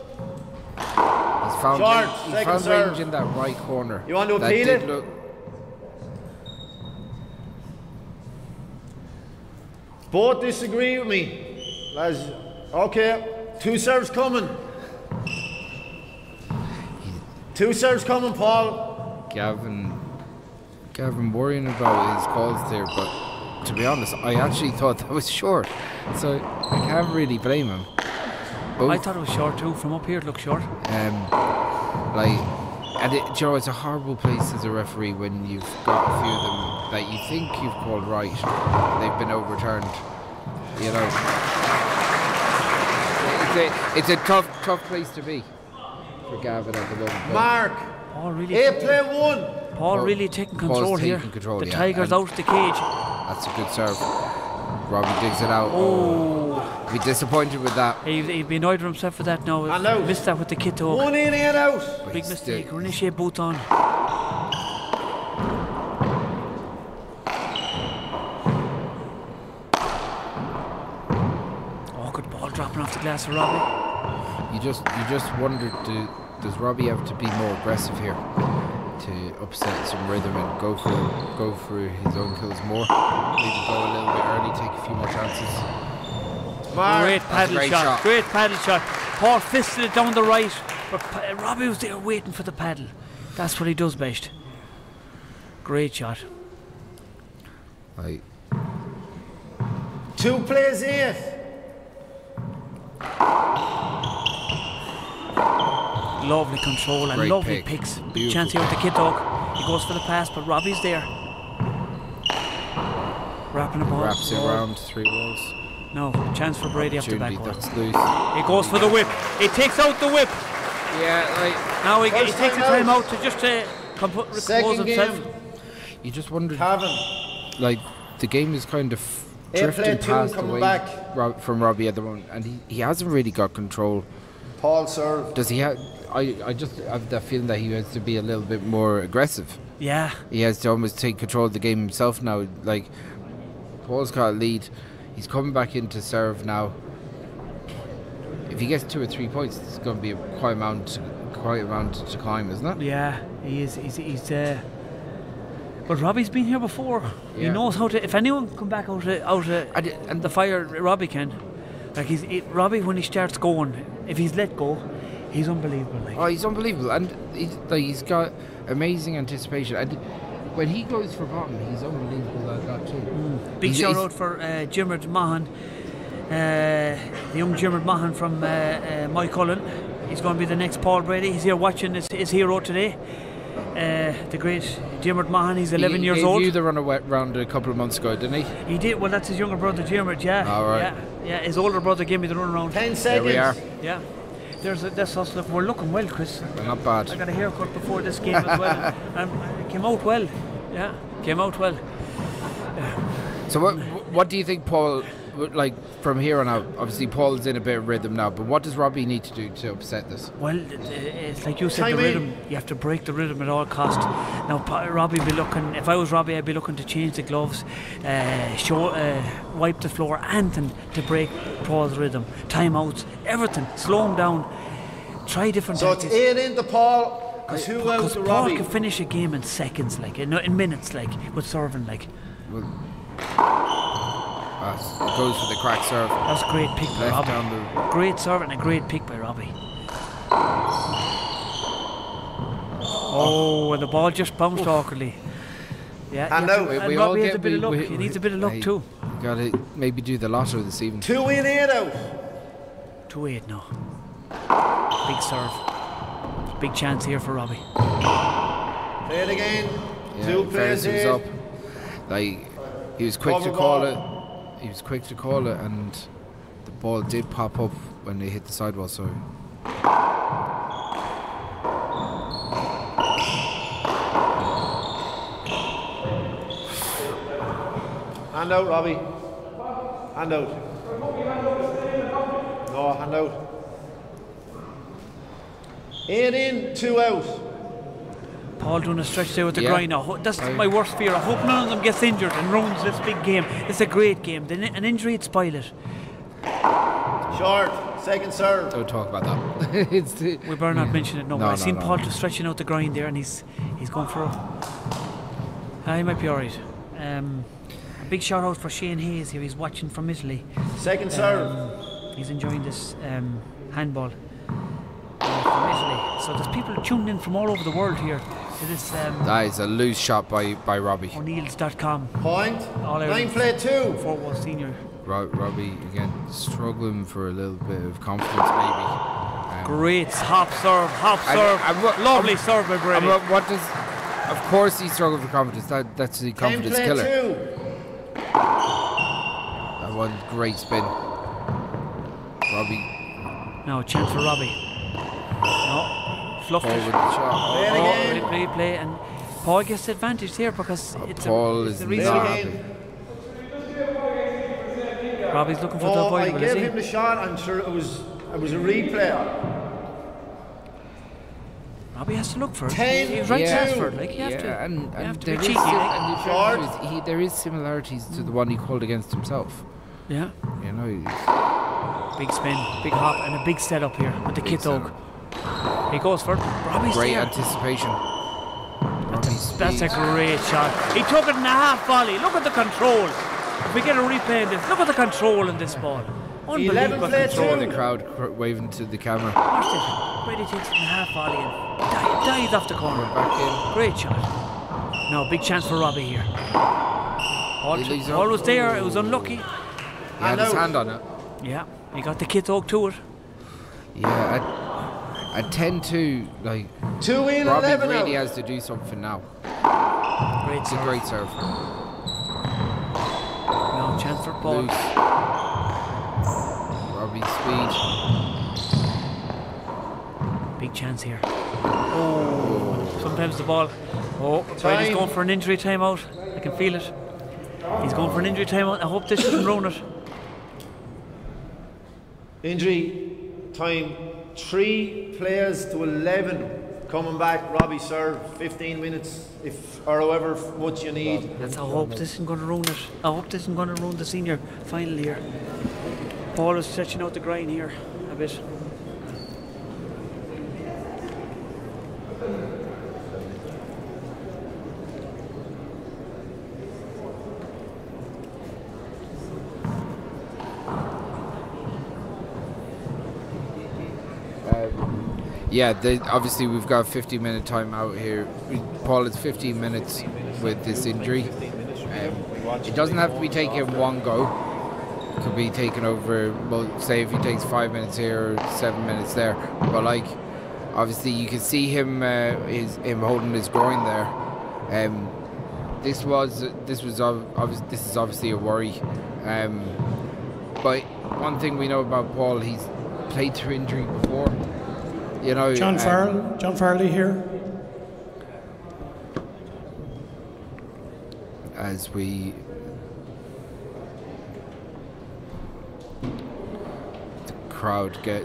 He's found range in that right corner. You want to appeal it? Both disagree with me. Lads. Okay, 2 serves coming. 2 serves coming, Paul. Cavan worrying about his calls there, but to be honest, I actually thought that was short, so I can't really blame him. I thought it was short too. From up here, it looked short. It's a horrible place as a referee when you've got a few of them that you think you've called right, and they've been overturned. You know, it's a tough place to be for Cavan at the moment. Mark, Paul really 8-1. Paul really taking control here. The Tigers out of the cage. That's a good serve. Robbie digs it out. Oh, be disappointed with that. He'd be annoyed with himself for that now. He missed that with the kit toe. 1 in, 8 out. Big mistake. Renee boot on. Oh, good ball dropping off the glass for Robbie. You just wondered, does Robbie have to be more aggressive here to upset some rhythm and go for his own kills more? Maybe go a little bit early, take a few more chances. Great paddle shot. Great paddle shot. Paul fisted it down the right, but Robbie was there waiting for the paddle. That's what he does best. Great shot. 2 plays 8. Lovely control and lovely picks. Big chance here with the kid dog. He goes for the pass, but Robbie's there. Wrapping the ball. Wraps it around 3 balls. No, chance for Brady up the backward. That's loose. He goes for the whip. He takes out the whip. Yeah, now he takes a time out to just compose himself. You just wondered, Cavan. The game is kind of drifting past away from Robbie at the moment, and he hasn't really got control. Paul serve. Does he have? I just have that feeling that he has to be a little bit more aggressive. Yeah. He has to almost take control of the game himself now. Paul's got a lead. He's coming back in to serve now. If he gets 2 or 3 points, it's going to be quite a amount to climb, isn't it? Yeah, he is. He's but Robbie's been here before. Yeah. He knows how to. If anyone come back out of the fire, Robbie can. Robbie, when he starts going, if he's let go, he's unbelievable. Oh, he's unbelievable, and he's got amazing anticipation. And when he goes for bottom, he's unbelievable at that too. Big shout out for Jimard Mahan, the young Jimard Mahan from Mike Cullen. He's going to be the next Paul Brady. He's here watching his hero today. The great Jimard Mahan. He's 11 years old. He gave you the run around a couple of months ago, didn't he? He did. Well, that's his younger brother Jimard. Yeah. All right. Yeah. His older brother gave me the run around. 10 seconds. There we are. Yeah. That's us. Look, we're looking well, Chris. Not bad. I got a haircut before this game as well, and it came out well. Yeah, came out well. So what do you think, Paul? From here on out, obviously Paul's in a bit of rhythm now, but what does Robbie need to do to upset this? Well, it's like you said, the rhythm. You have to break the rhythm at all cost. Now, Robbie be looking. If I was Robbie, I'd be looking to change the gloves, wipe the floor, anything to break Paul's rhythm. Timeouts, everything. Slow him down. Try different. So it's 8 into Paul. Because Paul can finish a game in seconds, in minutes, with serving, Well, goes for the crack serve. That's a great pick by Robbie. Great serve and a great pick by Robbie. Oh, and the ball just bounced awkwardly. Yeah, and Robbie has a bit of luck. He needs a bit of luck too. You got to maybe do the lotto this evening. 2 in, 8 out. 2-8 now. Big serve. Big chance here for Robbie. Play it again. Yeah, 2 plays was up. He was quick to call it. He was quick to call it, and the ball did pop up when they hit the sidewall. So Hand out, Robbie. Hand out. No, hand out. 8 in, 2 out. Paul doing a stretch there with the grind now. That's my worst fear. I hope none of them gets injured and ruins this big game. It's a great game. An injury would spoil it. Short, second serve. Don't talk about that. We better not mention it. No, I've seen Paul just stretching out the grind there, and he's going for he might be alright. A big shout out for Shane Hayes here. He's watching from Italy. Second serve. He's enjoying this handball from Italy. So there's people tuning in from all over the world here to this. That is a loose shot by Robbie. O'Neill's.com. Point. Line play 2. Forward senior. Robbie again struggling for a little bit of confidence, maybe. Great hop serve. Lovely serve by Brady. Of course he struggled for confidence. That's the confidence killer. 2. That one great spin. Robbie. No chance for Robbie. No, fluffed it. Play, and Paul gets the advantage here because it's Paul it's a reason. Robbie's looking for the avoidable. I gave him the shot. I'm sure it was a replay. Robbie has to look for it. He's right to ask for it. Like you have to. And be cheeky. There is similarities to the one he called against himself. Yeah. You know. Big spin, big hop, and a big setup here with the kit dog. He goes for it. Robbie's great there. anticipation. That's a great shot. He took it in a half volley. Look at the control. If we get a replay of this, look at the control in this ball. Unbelievable control. The crowd waving to the camera. Watch this. Brady takes it in a half volley and dives off the corner. Back in. Great shot. No, big chance for Robbie here. All was there. It was unlucky. He had his hand on it. Yeah, he got the kit dog to it. Yeah, at 10-2, like 2 in, Robbie 11 really out. has to do something now. Great serve. Great serve. No chance for Paul. Loose. Robbie's speed. Big chance here. Oh, sometimes the ball. Oh, Brady's going for an injury timeout. I can feel it. He's going for an injury timeout. I hope this doesn't ruin it. Injury time 3 players to 11 coming back. Robbie serve 15 minutes or however much you need. I hope this isn't going to ruin it. I hope this isn't going to ruin the senior final here. Paul is stretching out the grind here a bit. Obviously we've got a 15-minute time out here. Paul is 15 minutes with this injury. It doesn't have to be taken one go. It could be taken over, well, say if he takes 5 minutes here or 7 minutes there. But like, obviously you can see him holding his groin there. This is obviously a worry. But one thing we know about Paul, he's played through injury before. You know, John Farley here. As we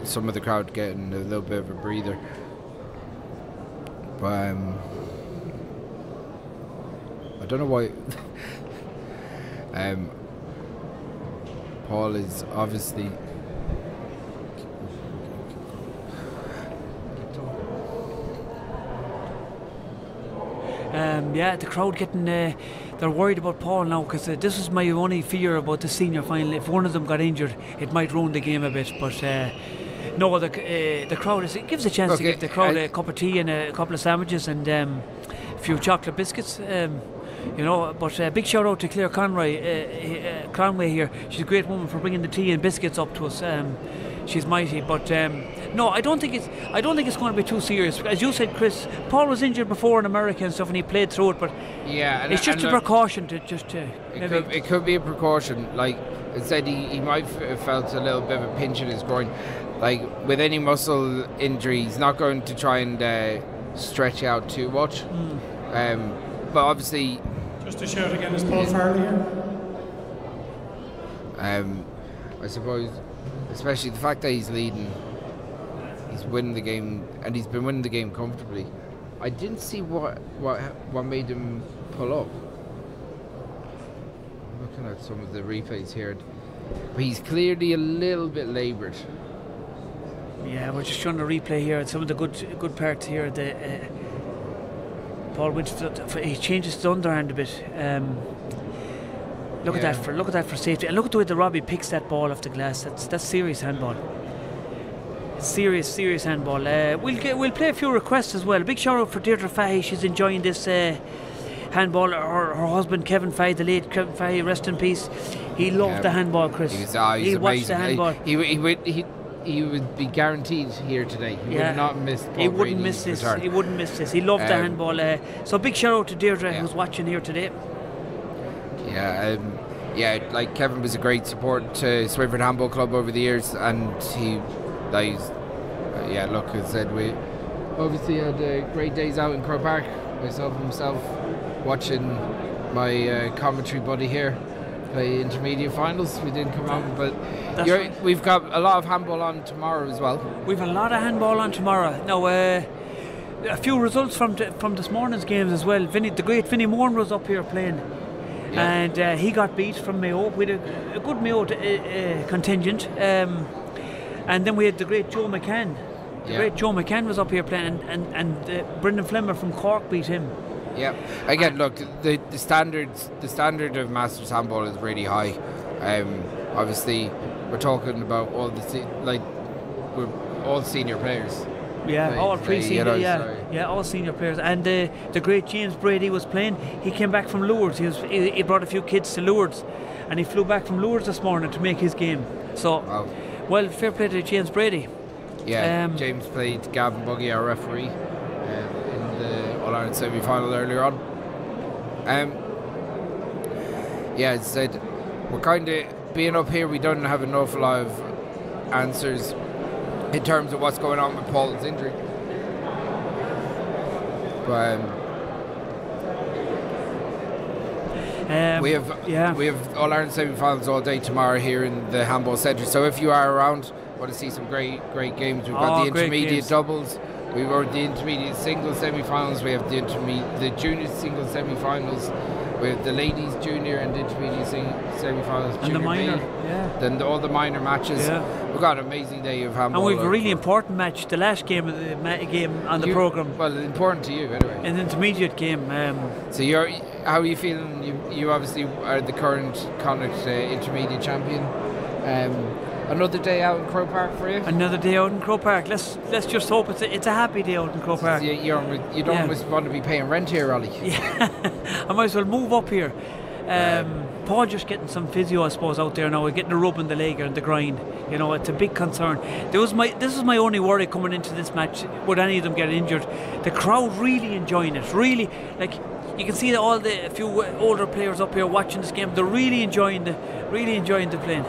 some of the crowd getting a little bit of a breather, but I don't know why. Paul is obviously. The crowd getting they're worried about Paul now because this is my only fear about the senior final. If one of them got injured, it might ruin the game a bit. But no, the crowd it gives a chance to give the crowd a cup of tea and a couple of sandwiches and a few chocolate biscuits. But big shout out to Claire Conway here. She's a great woman for bringing the tea and biscuits up to us. She's mighty, but no, I don't think it's going to be too serious. As you said, Chris, Paul was injured before in America and stuff, and he played through it. But it's just a precaution to it could be a precaution. Like I said, he might have felt a little bit of a pinch in his groin. Like with any muscle injury, he's not going to try and stretch out too much. But obviously, Just to shout again, is Paul Farley here? I suppose, especially the fact that he's leading, he's winning the game, and he's been winning the game comfortably. I didn't see what made him pull up. I'm looking at some of the replays here. But he's clearly a little bit laboured. Yeah, we're just trying to replay here some of the good parts here. Paul Winchester, he changes his underhand a bit. Look at that for safety, and look at the way the Robbie picks that ball off the glass. That's serious handball. Serious handball. We'll play a few requests as well. A big shout out for Deirdre Fahy. She's enjoying this handball. Her husband Kevin Fahy, the late Kevin Fahy, rest in peace. He loved the handball, Chris. He watched the handball. He would be guaranteed here today. He would not miss Paul He wouldn't miss this. Return. He wouldn't miss this. He loved the handball. So big shout out to Deirdre who's watching here today. Like Kevin was a great support to Swinford Handball Club over the years, and he, as I said, we obviously had great days out in Crow Park. Myself and himself watching my commentary buddy here play intermediate finals. We didn't come out, but we've got a lot of handball on tomorrow as well. We've a lot of handball on tomorrow. Now, a few results from this morning's games as well. The great Vinnie Moore was up here playing. Yeah. And he got beat from Mayo. We had a good Mayo contingent. And then we had the great Joe McCann. The great Joe McCann was up here playing, and Brendan Flemmer from Cork beat him. Yeah. Again, look, the standard of Masters handball is really high. Obviously, we're talking about all all senior players. Yeah, all pre-senior, all senior players. And the great James Brady was playing. He came back from Lourdes. He brought a few kids to Lourdes, and he flew back from Lourdes this morning to make his game. So, well, fair play to James Brady. Yeah, James played Cavan Buggy, our referee, in the All-Ireland semi-final earlier on. As I said, we're kind of being up here, we don't have an awful lot of answers in terms of what's going on with Paul's injury. But we have All-Ireland semi-finals all day tomorrow here in the Handball Centre. So if you are around, want to see some great games. We've got the intermediate doubles. We've got the intermediate singles semi-finals. We have the junior singles semi-finals. We have the ladies junior and intermediate semi-finals. And the minor, Then all the minor matches. Yeah. We've got an amazing day of handball. And we've a really important match, the last game of the game on the programme. Well, important to you anyway. An intermediate game. So how are you feeling? You obviously are the current Connacht intermediate champion. Another day out in Crow Park for you? Another day out in Crow Park. Let's just hope it's a happy day out in Crow Park. You don't almost want to be paying rent here, Ollie. Yeah, I might as well move up here. Paul just getting some physio, I suppose, out there now. We're getting a rub in the leg and the grind. It's a big concern. This is my only worry coming into this match. Would any of them get injured? The crowd really enjoying it. Really, you can see a few older players up here watching this game. They're really enjoying the playing.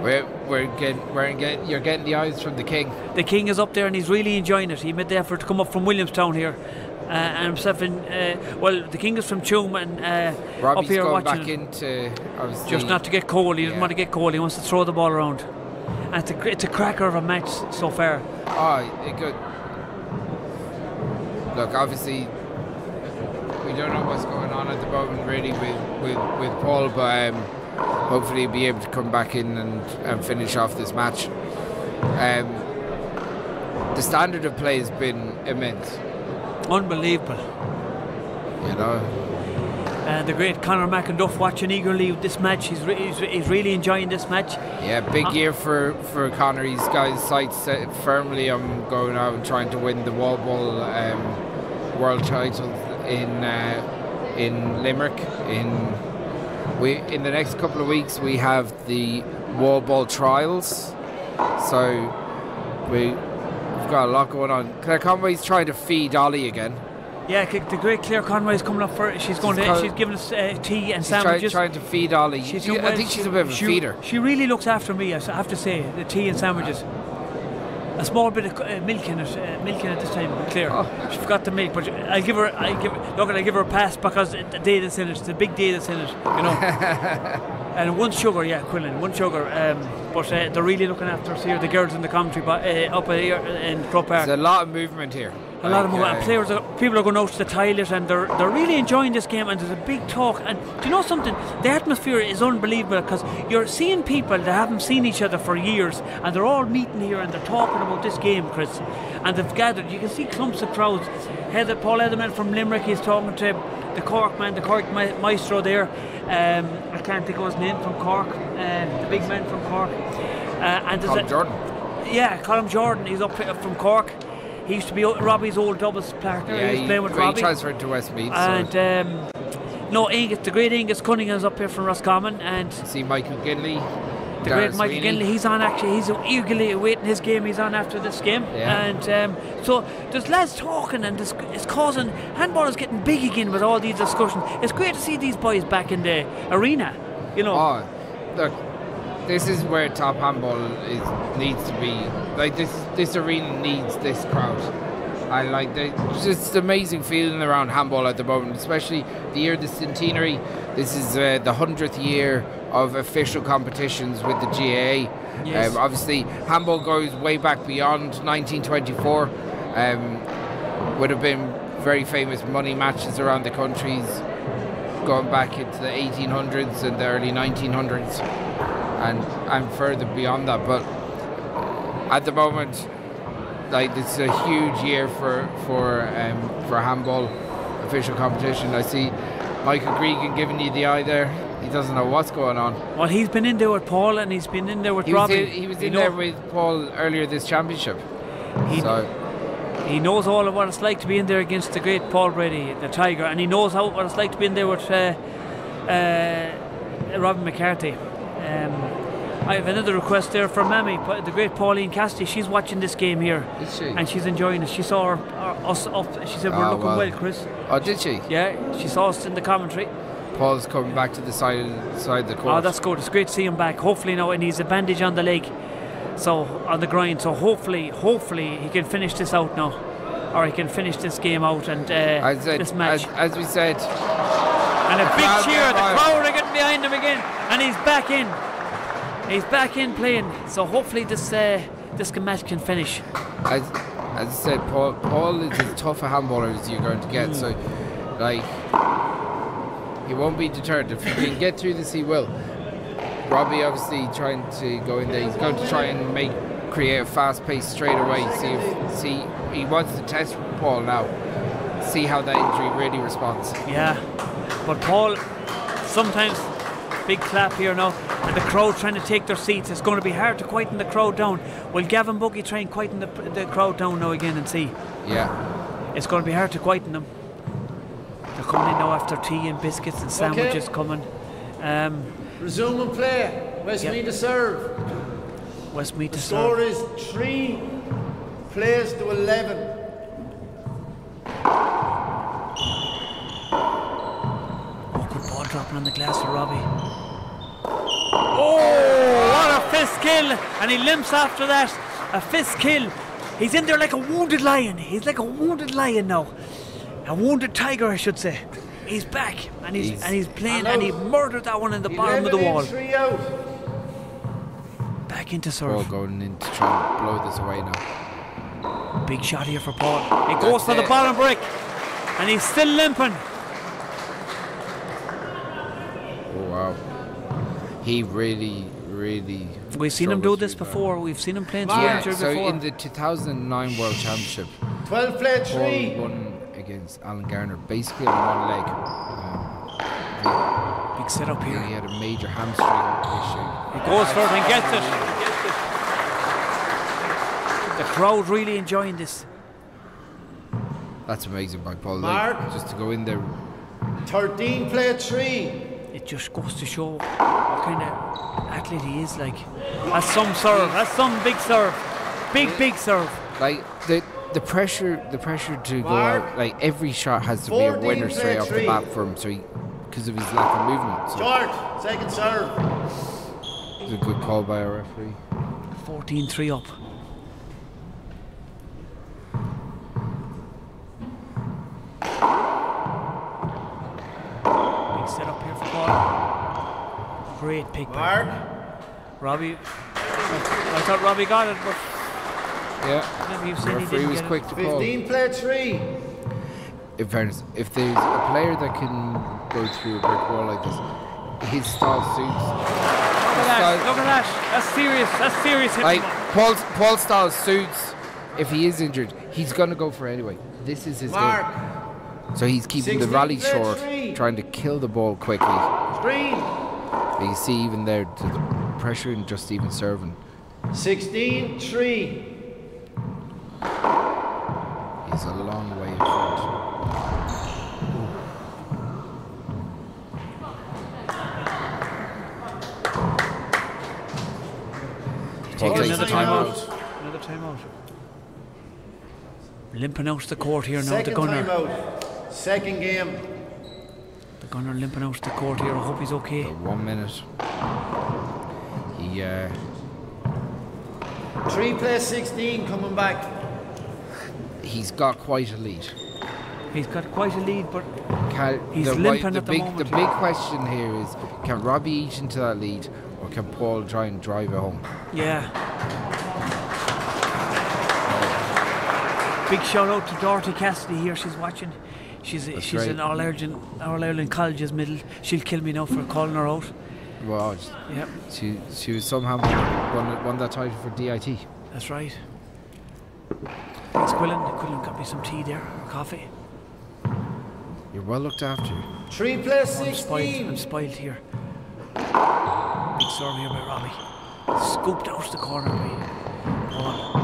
You're getting the eyes from the King. The King is up there and he's really enjoying it. He made the effort to come up from Williamstown here, and himself the King is from Tuam and Robbie's up here going watching. Back into just not to get cold. He doesn't want to get cold. He wants to throw the ball around. And it's a cracker of a match so far. Good. Look, obviously, we don't know what's going on at the moment really with Paul, but. Hopefully he'll be able to come back in and finish off this match. The standard of play has been immense. Unbelievable. The great Conor McInduff watching eagerly this match. He's really enjoying this match. Yeah, big year for Conor. He's got his sights set firmly on going out and trying to win the wall ball world title in Limerick. In the next couple of weeks we have the wall ball trials, so we've got a lot going on. Claire Conway's trying to feed Ollie again. Yeah, the great Claire Conway's coming up for it. She's giving us tea and sandwiches. Trying to feed Ollie. I think she's a bit of a feeder. She really looks after me, I have to say, the tea and sandwiches. a small bit of milk in it this time, Claire. She forgot the milk, but I'll give her a pass because the day that's in it, it's a big day that's in it, you know. And one sugar, Quillen, one sugar. But they're really looking after us here, the girls in the commentary up here in Croke Park. There's a lot of movement here. A lot of movement. People are going out to the toilet and they're really enjoying this game, and there's a big talk. And do you know something? The atmosphere is unbelievable because you're seeing people that haven't seen each other for years, and they're all meeting here and they're talking about this game, Chris. And they've gathered. You can see clumps of crowds. Paul Edelman from Limerick, he's talking to the Cork man, the Cork maestro there. I can't think of his name, from Cork, the big man from Cork. And Colm Jordan. Yeah, Colm Jordan. He's up from Cork. He used to be Robbie's old doubles partner. Yeah, he was playing with Robbie. He transferred to Westmeath. And the great Angus Cunningham's up here from Roscommon, and see Michael Ginley. The great Michael Ginley, he's on actually. He's eagerly awaiting his game. He's on after this game, and so there's lads talking, and it's causing handball is getting big again with all these discussions. It's great to see these boys back in the arena. You know. Oh, look, this is where top handball needs to be. Like this arena needs this crowd. I like it's just amazing feeling around handball at the moment, especially the year of the centenary. This is the 100th year of official competitions with the GAA. Yes. Obviously, handball goes way back beyond 1924. Would have been very famous money matches around the countries going back into the 1800s and the early 1900s and further beyond that. But at the moment, like, this is a huge year for handball official competition. I see Michael Gregan giving you the eye there. He doesn't know what's going on. Well, he's been in there with Paul, and he's been in there with Robbie. He was in there with Paul earlier this championship. He knows all of what it's like to be in there against the great Paul Brady, the Tiger, and he knows what it's like to be in there with Robbie McCarthy. I have another request there from Mammy, the great Pauline Cassidy. She's watching this game here. Is she? And she's enjoying it. She saw us up. She said, we're looking well, Chris. Oh, did she? Yeah, she saw us in the commentary. Paul's coming back to the side of the court. Oh, that's good. It's great to see him back. Hopefully now, and he's a bandage on the leg, so on the groin. So hopefully he can finish this out now, or he can finish this game out and this match. As we said. And a big cheer. The crowd are getting behind him again, and he's back in. He's back in playing. So hopefully this match can finish. As I said, Paul is as tough a handballer as you're going to get. So, like, he won't be deterred. If he can get through this, he will. Robbie obviously trying to go in there. He's going to try and create a fast pace straight away. See, he wants to test Paul now. See how that injury really responds. Yeah, but Paul, sometimes big clap here now, and the crowd trying to take their seats. It's going to be hard to quieten the crowd down. Will Gavin Buggy try and quieten the crowd down now again and see? Yeah, it's going to be hard to quieten them. They're coming in now after tea and biscuits and sandwiches coming. Resume and play. Westmeath to serve. Westmeath to serve. The score is 3 plays to 11. Oh, good ball dropping on the glass for Robbie. Oh, what a fist kill! And he limps after that. A fist kill. He's in there like a wounded lion. He's like a wounded lion now. A wounded tiger, I should say. He's back, and he's playing, and he murdered that one in the bottom of the wall. 3 out. Back into serve. Paul going in to try and blow this away now. Big shot here for Paul. He goes for the bottom brick, and he's still limping. Oh wow! He really. We've seen him do this before. We've seen him playing before. So in the 2009 World Championship, 12 play 3. Paul won against Alan Garner, basically on one leg. Big setup here. He had a major hamstring issue. He goes for it and gets it. The crowd really enjoying this. That's amazing by Paul. Mark, just to go in there. 13 play 3. It just goes to show what kind of athlete he is. Like, that's some serve. That's some big serve. Big serve. Like the pressure to go out. Like, every shot has to be a winner straight off the bat for him. So because of his lack of movement. So Short, second serve. It's a good call by our referee. 14-3 up. Big setup here for Paul. Great pick by Robbie. I thought Robbie got it, but the referee was quick to call. 15 play 3. In fairness, if there's a player that can go through a brick wall like this, his style suits. Look at that. That's serious. That's serious. Like Paul's style suits. If he is injured, he's going to go for it anyway. This is his game. So he's keeping the rally short, trying to kill the ball quickly. Screen. You see even there the pressure and just even serving. 16-3. He's a long way in front. Another timeout. Another timeout. Limping out the court here now, the gunner. Timeout. Second game. The gunner limping out the court here. I hope he's okay. 1 minute. He 3 play 16 coming back. He's got quite a lead. He's got quite a lead, but he's limping at the moment. The big question here is, can Robbie eat into that lead, or can Paul try and drive it home? Yeah. Big shout out to Dorothy Cassidy here. She's watching. She's an All-Ireland colleges middle. She'll kill me now for calling her out. Well, yep. She was somehow won that title for DIT. That's right. Thanks, Quillen. Quillen got me some tea there, coffee. You're well looked after. 3 play 16. I'm spoiled here. Big serve here by Robbie. Scooped out the corner by Paul.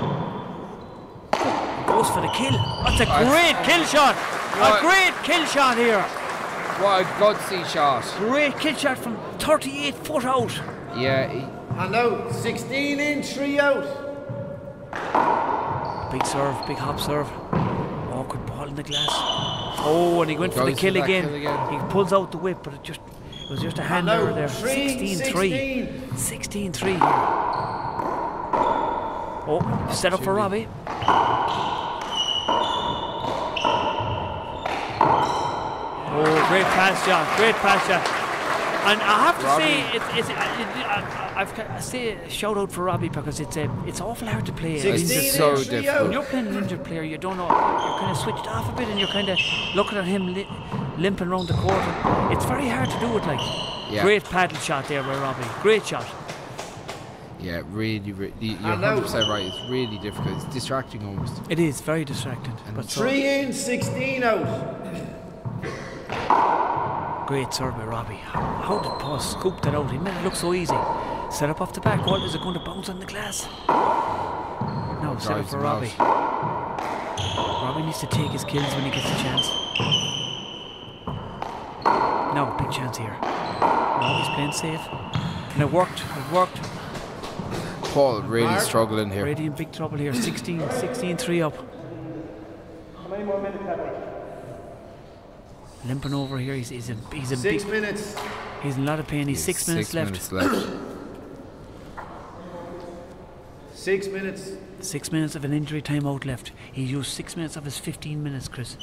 Goes for the kill. That's a great kill shot. A great kill shot here. What a gutsy shot. Great kill shot from 38 foot out. Yeah. And now 16 in, 3 out. Big serve, big hop serve. Awkward ball in the glass. Oh, and he went for the kill again. He pulls out the whip, but it was just a hand error there. 16-3. 16-3 here. Oh, set up for Robbie. Oh, great pass shot, great pass shot. And I have to say, I say a shout out for Robbie, because it's awful hard to play. It's so difficult. When you're playing an injured player, you don't know, you're kind of switched off a bit, and you're kind of looking at him limping around the court. It's very hard to do it. Great paddle shot there by Robbie. Great shot. Yeah, really, you're 100% right. It's really difficult. It's distracting almost. It is very distracting. But 3 in, 16 out. Great serve by Robbie. How did Paul scoop that out? He made it look so easy. Set up off the back wall. Is it going to bounce on the glass? No, set up for Robbie. Robbie needs to take his kills when he gets a chance. No, big chance here. No, he's playing safe. And it worked. It worked. Paul really struggling here. Brady in big trouble here. 16-3 up. How many more minutes have we? Limping over here. He's a 6 big minutes. He's in a lot of pain. He's 6 minutes left. 6 minutes. 6 minutes of an injury timeout left. He used 6 minutes of his 15 minutes, Chris.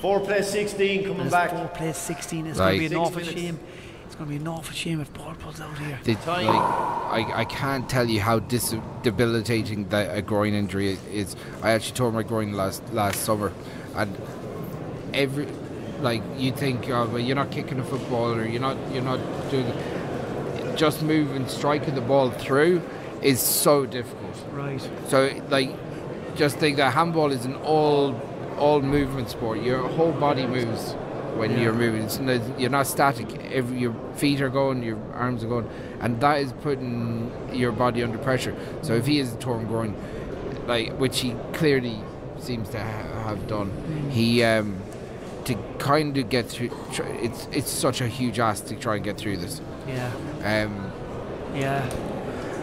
4 play 16 coming back. 4 play 16. It's going to be an awful shame. It's going to be an awful shame if Paul pulls out here. I can't tell you how debilitating that a groin injury is. I actually tore my groin last summer, and you think, well, you're not kicking a football, or you're not doing, just moving, striking the ball through is so difficult. Right. So just think that handball is an all movement sport. Your whole body moves when you're moving. You're not static. Your feet are going, your arms are going, and that is putting your body under pressure. So if he has a torn groin, which he clearly seems to have done, he to kind of get through, it's such a huge ask to try and get through this. Yeah.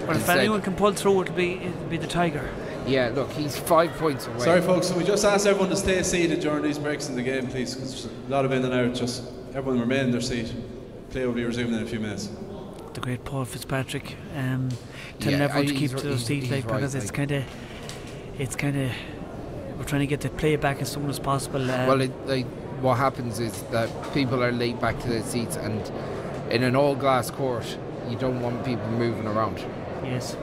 Well, if anyone can pull through, it'll be the Tiger. Yeah, look, he's 5 points away. Sorry, folks, so we just asked everyone to stay seated during these breaks in the game, please, because there's a lot of in and out. Just everyone remain in their seat. Play will be resuming in a few minutes. The great Paul Fitzpatrick telling everyone to keep to their seat, because it's kind of we're trying to get the play back as soon as possible. what happens is that people are laid back to their seats, and in an all-glass court, you don't want people moving around. Yes.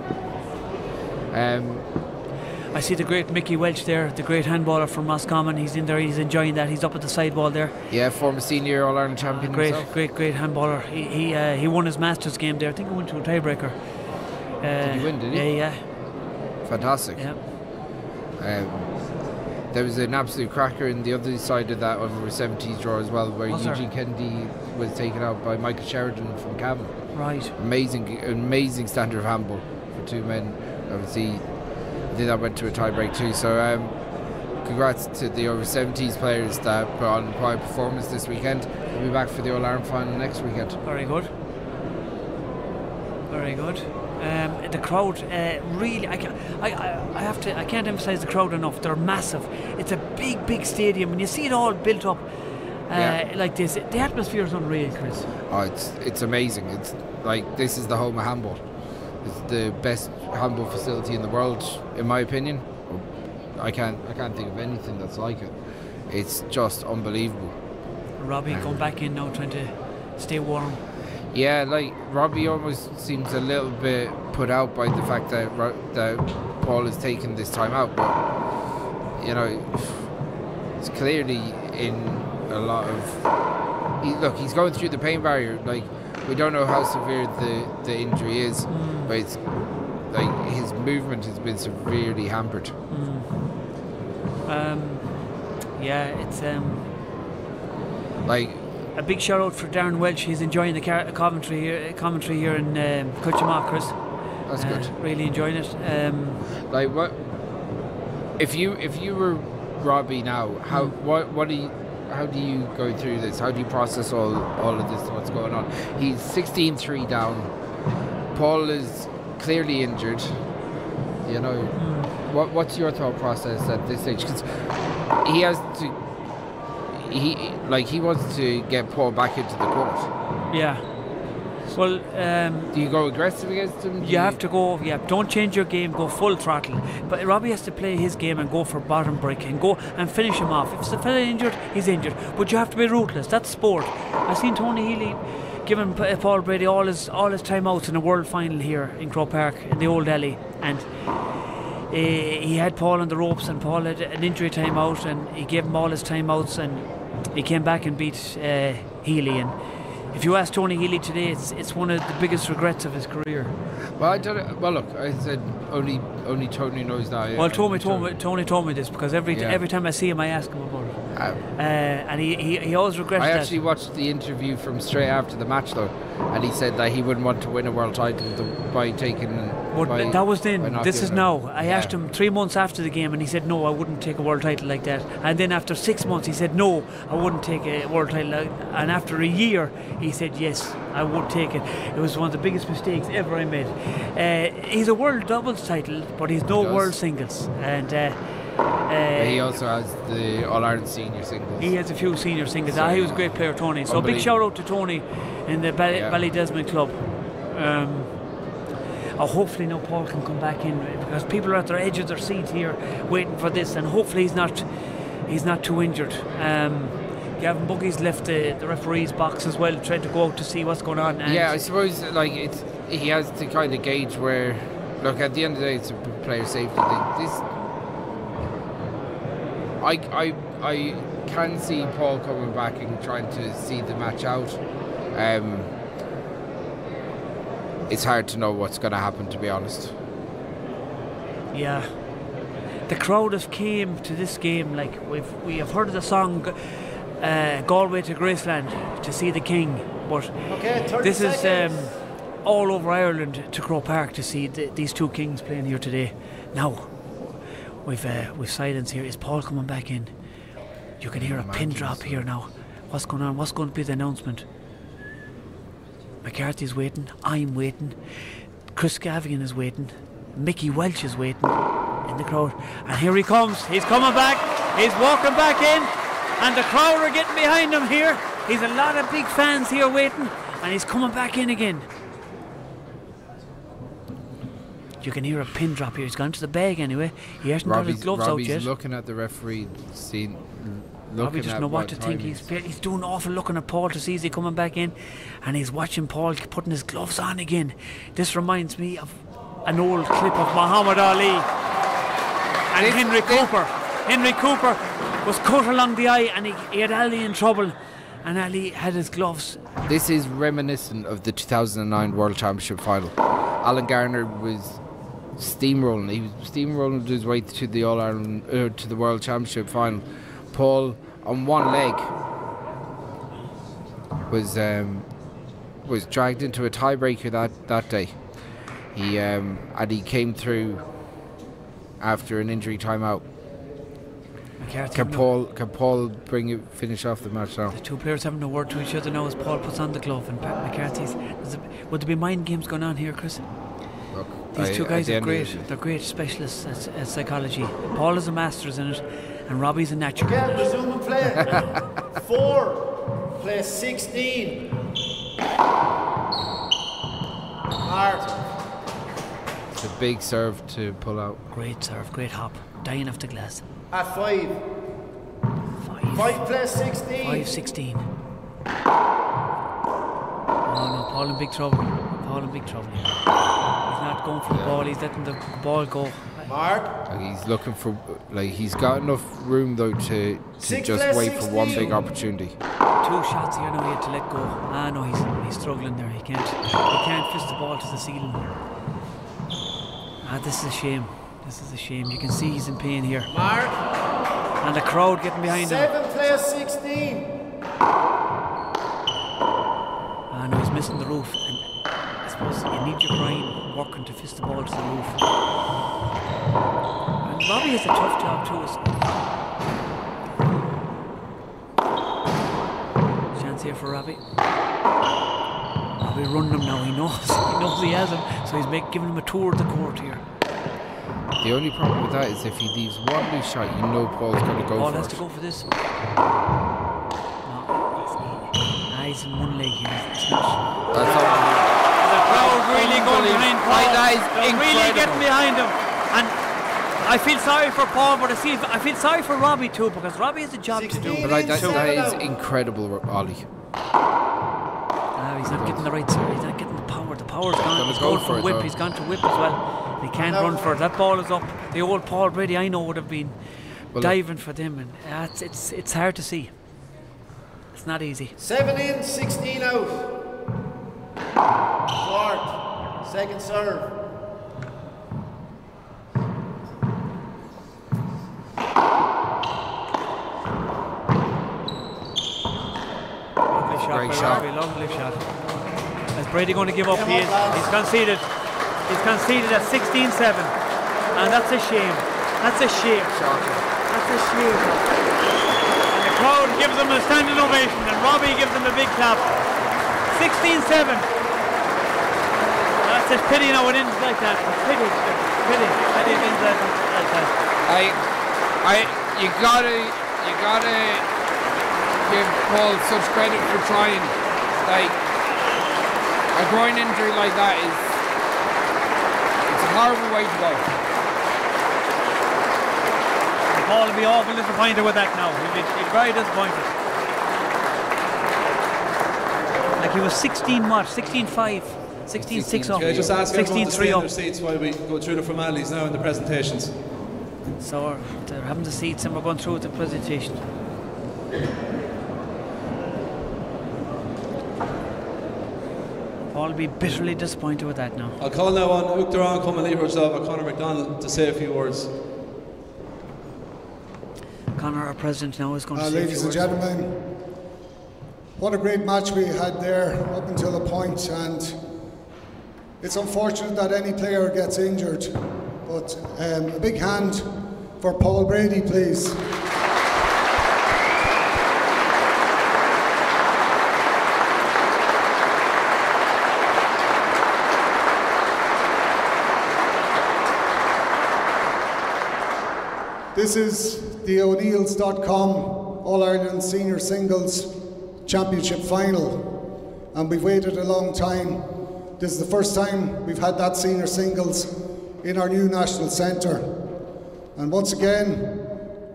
I see the great Mickey Welch there, the great handballer from Roscommon. He's in there, he's enjoying that. He's up at the sidewall there. Yeah, former senior All-Ireland champion himself. Great handballer. He won his Masters game there. I think he went to a tiebreaker. Did he win, did he? Yeah. Fantastic. Yeah. There was an absolute cracker in the other side of that over 70s draw as well, where Eugene Kennedy was taken out by Michael Sheridan from Cavan. Right. Amazing standard of handball for two men. Obviously, I think that went to a tie-break too. So congrats to the over 70s players that put on a prior performance this weekend. We'll be back for the All-Ireland final next weekend. Very good. Very good. The crowd really, I can't emphasize the crowd enough. They're massive. It's a big stadium, and you see it all built up like this. The atmosphere is unreal, Chris. Oh, it's amazing. It's like this is the home of handball. It's the best handball facility in the world, in my opinion. I can't think of anything that's like it. It's just unbelievable. Robbie going back in now, trying to stay warm. Yeah, like Robbie almost seems a little bit put out by the fact that Paul has taken this time out, but you know, it's clearly in a lot of. He's going through the pain barrier. Like, we don't know how severe the injury is, but it's like his movement has been severely hampered. Yeah, it's like. A big shout out for Darren Welch. He's enjoying the commentary here in Cuchamac, Chris. That's good. Really enjoying it. Like, what if you were Robbie now? How do you go through this? How do you process all of this? What's going on? He's 16-3 down. Paul is clearly injured. You know, what's your thought process at this stage? Because he has to. He wants to get Paul back into the court. Yeah. Well, do you go aggressive against him? You have to go. Yeah. Don't change your game. Go full throttle. But Robbie has to play his game and go for bottom break and go and finish him off. If the fella injured, he's injured. But you have to be ruthless. That's sport. I've seen Tony Healy giving Paul Brady all his timeouts in a world final here in Croke Park in the old Delhi, and he had Paul on the ropes, and Paul had an injury timeout, and he gave him all his timeouts, and he came back and beat Healy. And if you ask Tony Healy today, it's one of the biggest regrets of his career. Well, I don't. Well, look, I said only Tony knows that. Well, Tony told me this, because every time I see him, I ask him about it. And he always regrets that. I actually watched the interview from straight after the match though, and he said that he wouldn't want to win a world title by taking. But that was then. This is now. I asked him 3 months after the game, and he said no, I wouldn't take a world title like that. And then after 6 months, he said no, I wouldn't take a world title. And after a year, he said yes, I would take it. It was one of the biggest mistakes ever I made. He's a world doubles title, but he's no world singles. And he also has the All-Ireland senior singles. He has a few senior singles. He was a great player, Tony. So a big shout out to Tony in the Ballydesmond club. Hopefully now Paul can come back in, because people are at their edge of their seat here waiting for this, and hopefully he's not too injured. Gavin Buggy's left the referee's box as well, trying to go out to see what's going on. And I suppose like he has to kind of gauge where. Look, at the end of the day, it's a player safety thing. I can see Paul coming back and trying to see the match out. It's hard to know what's going to happen, to be honest. Yeah, the crowd have came to this game like we have heard of the song Galway to Graceland to see the King, but this is all over Ireland to Croke Park to see these two kings playing here today. Now we've silence here. Is Paul coming back in? You can hear a pin drop here now. What's going on? What's going to be the announcement? McCarthy's waiting, I'm waiting, Chris Cavan is waiting, Mickey Welch is waiting in the crowd, and here he comes. He's coming back, he's walking back in, and the crowd are getting behind him here. He's a lot of big fans here waiting, and he's coming back in again. You can hear a pin drop here. He's gone to the bag anyway. He hasn't got his gloves out yet. Robbie's looking at the referee, seeing Robbie doesn't know what to think. He's doing awful looking at Paul to see is he coming back in, and he's watching Paul putting his gloves on again. This reminds me of an old clip of Muhammad Ali and Henry Cooper. Henry Cooper was cut along the eye, and he had Ali in trouble, and Ali had his gloves. This is reminiscent of the 2009 World Championship final. Alan Garner was steamrolling. He was steamrolling his way to the All-Ireland, to the World Championship final. Paul, on one leg, was dragged into a tiebreaker that day. He came through after an injury timeout. Can Paul finish off the match now? The two players having a word to each other now as Paul puts on the glove, and McCarthy's. Would there be mind games going on here, Chris? Look, these two guys are great. They're great specialists at psychology. Paul is a master in it, and Robbie's a natural. Again, resume play. 4, play 16. Hard. It's a big serve to pull out. Great serve, great hop, dying off the glass. At 5. 5 play 16. 5-16. Oh no, Paul in big trouble. Paul in big trouble. He's not going for the ball. He's letting the ball go. Mark. He's looking for, he's got enough room though to just wait for one big opportunity. 2 shots here now. He had to let go. No, he's struggling there. He can't fist the ball to the ceiling. This is a shame. This is a shame. You can see he's in pain here. Mark. And the crowd getting behind 7 play 16. No, he's missing the roof. And I suppose you need your brain working to fist the ball to the roof. And Robbie has a tough job too. Chance here for Robbie. Robbie running him now. He knows he has him, so he's giving him a tour of the court here. The only problem with that is if he leaves one loose shot, you know Paul's going to go for it. Paul has to go for this. He's in one leg here. It's not. That's all. The crowd really going behind Paul. They're really getting behind him. And I feel sorry for Paul, but I feel sorry for Robbie too, because Robbie has a job to do. But that is incredible, Ollie. He's not getting the right side. He's not getting the power. The power's gone. He's going for whip. He's gone to whip as well. He can't run for it. That ball is up. The old Paul Brady, I know, would have been diving for them, and it's hard to see. It's not easy. 7 in, 16 out. Short. Second serve. Lovely shot. Lovely shot. Is Brady going to give up? He's conceded. He's conceded at 16-7, and that's a shame. That's a shame. That's a shame. And the crowd gives him a standing ovation, and Robbie gives him a big clap. 16-7. That's a pity now it ends like that. Pity that it ends like that. You gotta give Paul such credit for trying. Like, a groin injury like that it's a horrible way to go. Paul will be awful disappointed with that now. He'll be very disappointed. Like he was 16-5, 16-6 off. Okay, just ask everyone to stay in up. their seats while we go through the formalities now in the presentations. So they're having the seats and we're going through the presentation. Paul will be bitterly disappointed with that now. I'll call now on Uachtaráin Cumann Líochar and Conor McDonald to say a few words. Conor, our president, now is going to say a few ladies words. and gentlemen, what a great match we had there up until the point, and it's unfortunate that any player gets injured, but a big hand for Paul Brady, please. This is the O'Neills.com All-Ireland Senior Singles Championship Final, and we've waited a long time. This is the first time we've had that senior singles in our new national centre. And once again,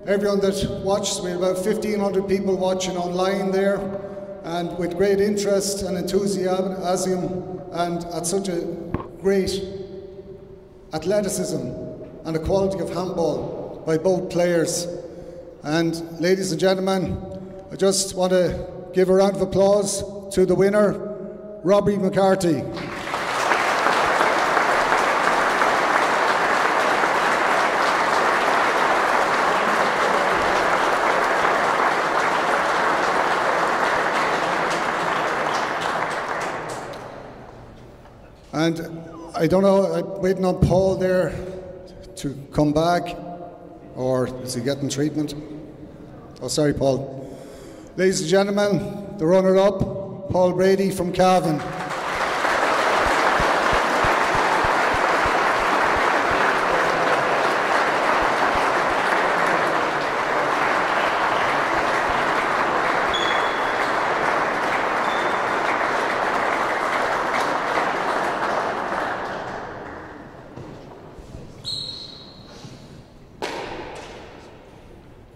everyone that watched. We had about 1,500 people watching online there, and with great interest and enthusiasm, and at such a great athleticism and a quality of handball by both players. And ladies and gentlemen, I just want to give a round of applause to the winner, Robbie McCarthy. And I don't know, I'm waiting on Paul there to come back, or is he getting treatment? Oh, sorry, Paul. Ladies and gentlemen, the runner-up, Paul Brady from Cavan.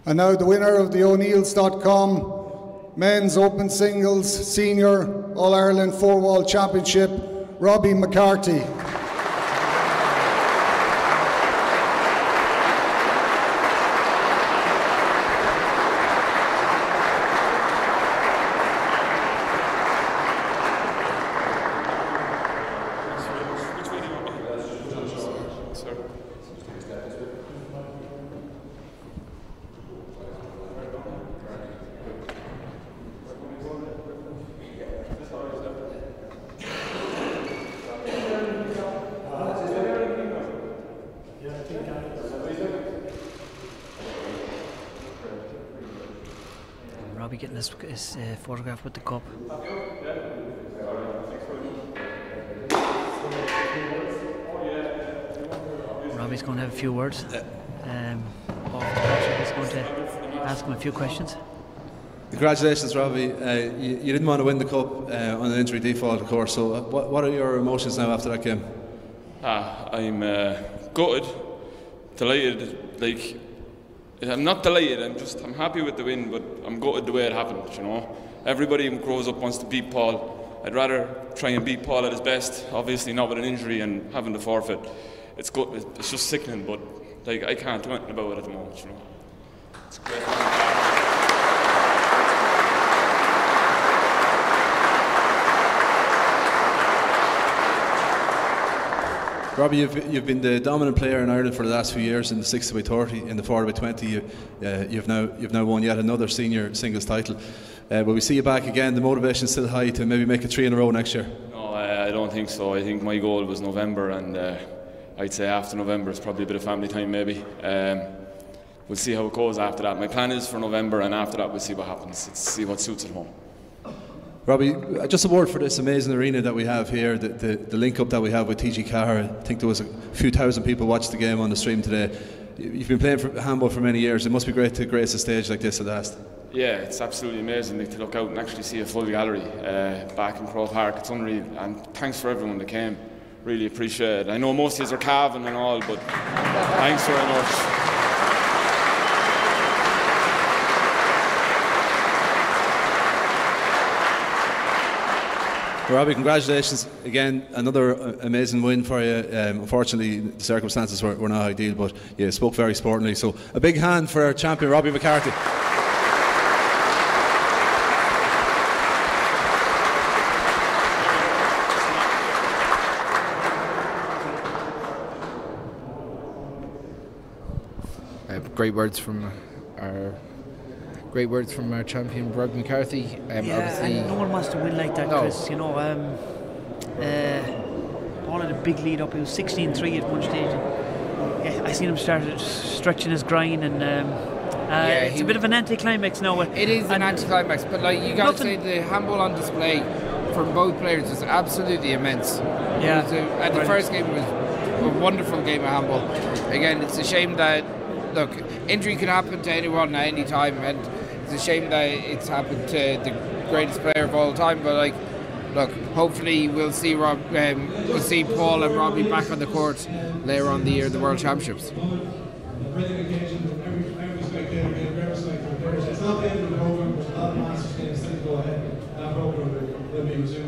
And now the winner of the O'Neills.com Men's Open Singles Senior All-Ireland Four-Wall Championship, Robbie McCarthy. Robbie getting his photograph with the cup. Robbie's going to have a few words. Patrick is going to ask him a few questions. Congratulations, Robbie. You didn't want to win the cup on an injury default, of course. So, what are your emotions now after that game? I'm gutted, delighted. I'm not delighted. I'm happy with the win, but I'm gutted the way it happened. You know, everybody who grows up wants to beat Paul. I'd rather try and beat Paul at his best. Obviously, not with an injury and having to forfeit. It's good. It's just sickening, but I can't do anything about it at the moment. You know, it's great. Robbie, you've been the dominant player in Ireland for the last few years in the 60x30, in the 40x20. You've now won yet another senior singles title. But we see you back again. The motivation is still high to maybe make it 3 in a row next year. No, I don't think so. I think my goal was November, and I'd say after November it's probably a bit of family time maybe. We'll see how it goes after that. My plan is for November, and after that we'll see what happens. Let's see what suits at home. Robbie, just a word for this amazing arena that we have here, the link up that we have with TG Carr. I think there was a few thousand people watched the game on the stream today. You've been playing for handball for many years. It must be great to grace a stage like this at last. Yeah, it's absolutely amazing to look out and actually see a full gallery back in Croke Park. It's unreal, and thanks for everyone that came. Really appreciate it. I know most of you are Cavan and all, but thanks very much. Robbie, congratulations again. Another amazing win for you. Unfortunately, the circumstances were not ideal, but you spoke very sportingly. So a big hand for our champion, Robbie McCarthy. Great words from our champion, Robbie McCarthy. Obviously, no one wants to win like that, Chris. You know, Paul had a big lead up. He was 16-3 at one stage. I seen him started stretching his grind, and it's a bit of an anticlimax now. It is an anticlimax, but you got to say the handball on display from both players is absolutely immense. Yeah, and the first game was a wonderful game of handball. Again, it's a shame that injury can happen to anyone at any time, and it's a shame that it's happened to the greatest player of all time. But hopefully we'll see Paul and Robbie back on the court later on in the year, the World Championships.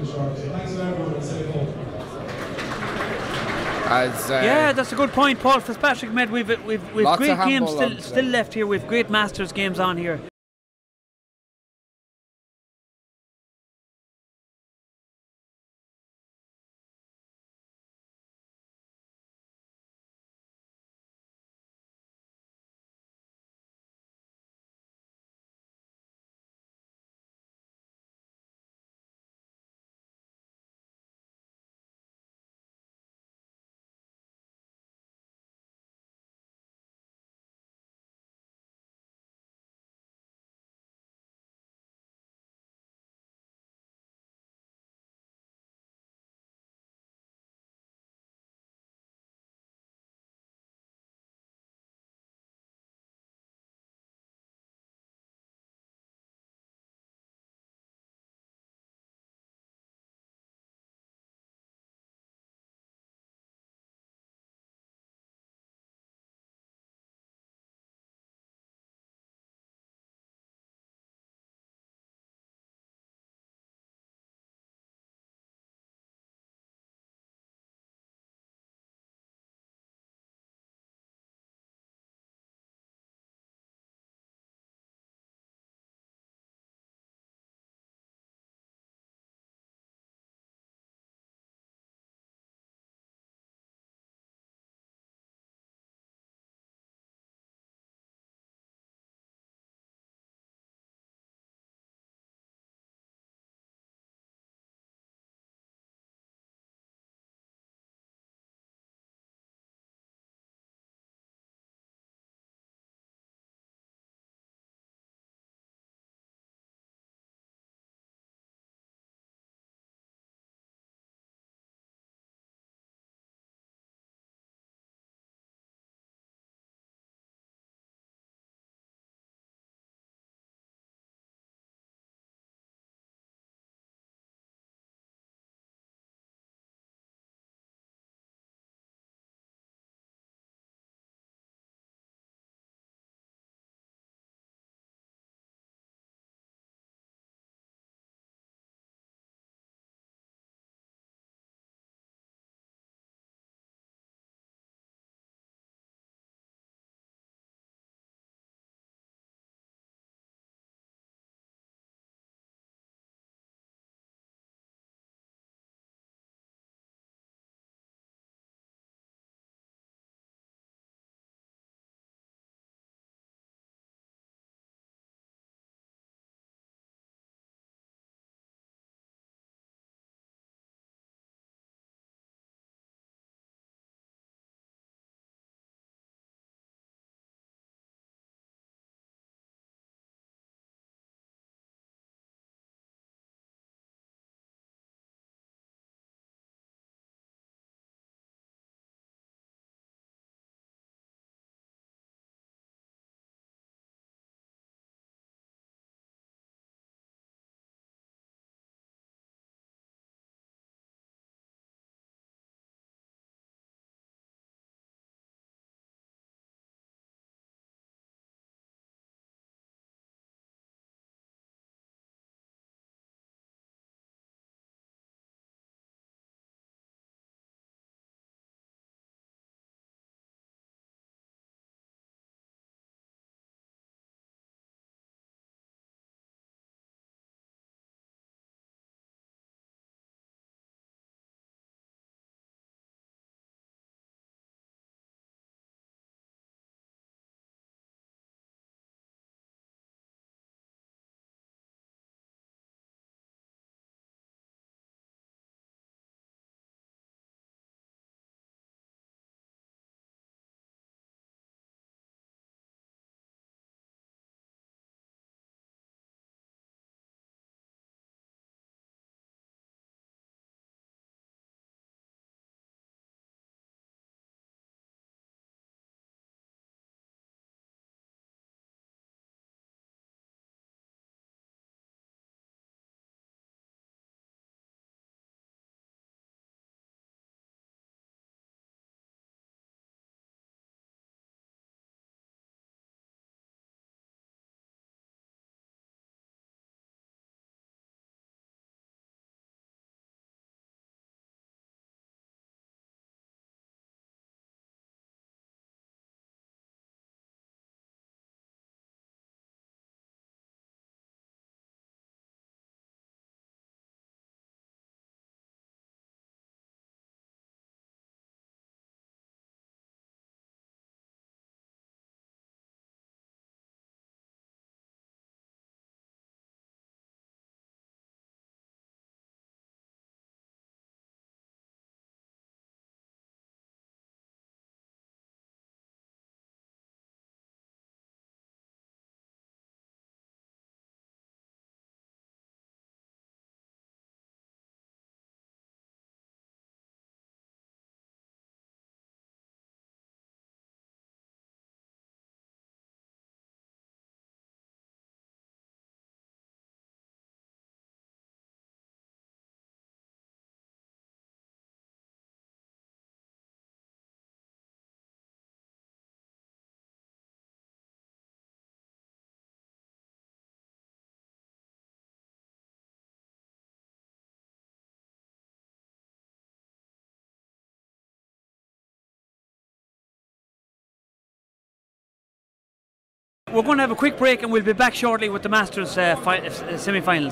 the short. So thanks to everyone and stay home. Yeah, that's a good point, Paul Fitzpatrick made. We've great games still left here. We've great Masters games on here. we're going to have a quick break and we'll be back shortly with the Masters semi-finals.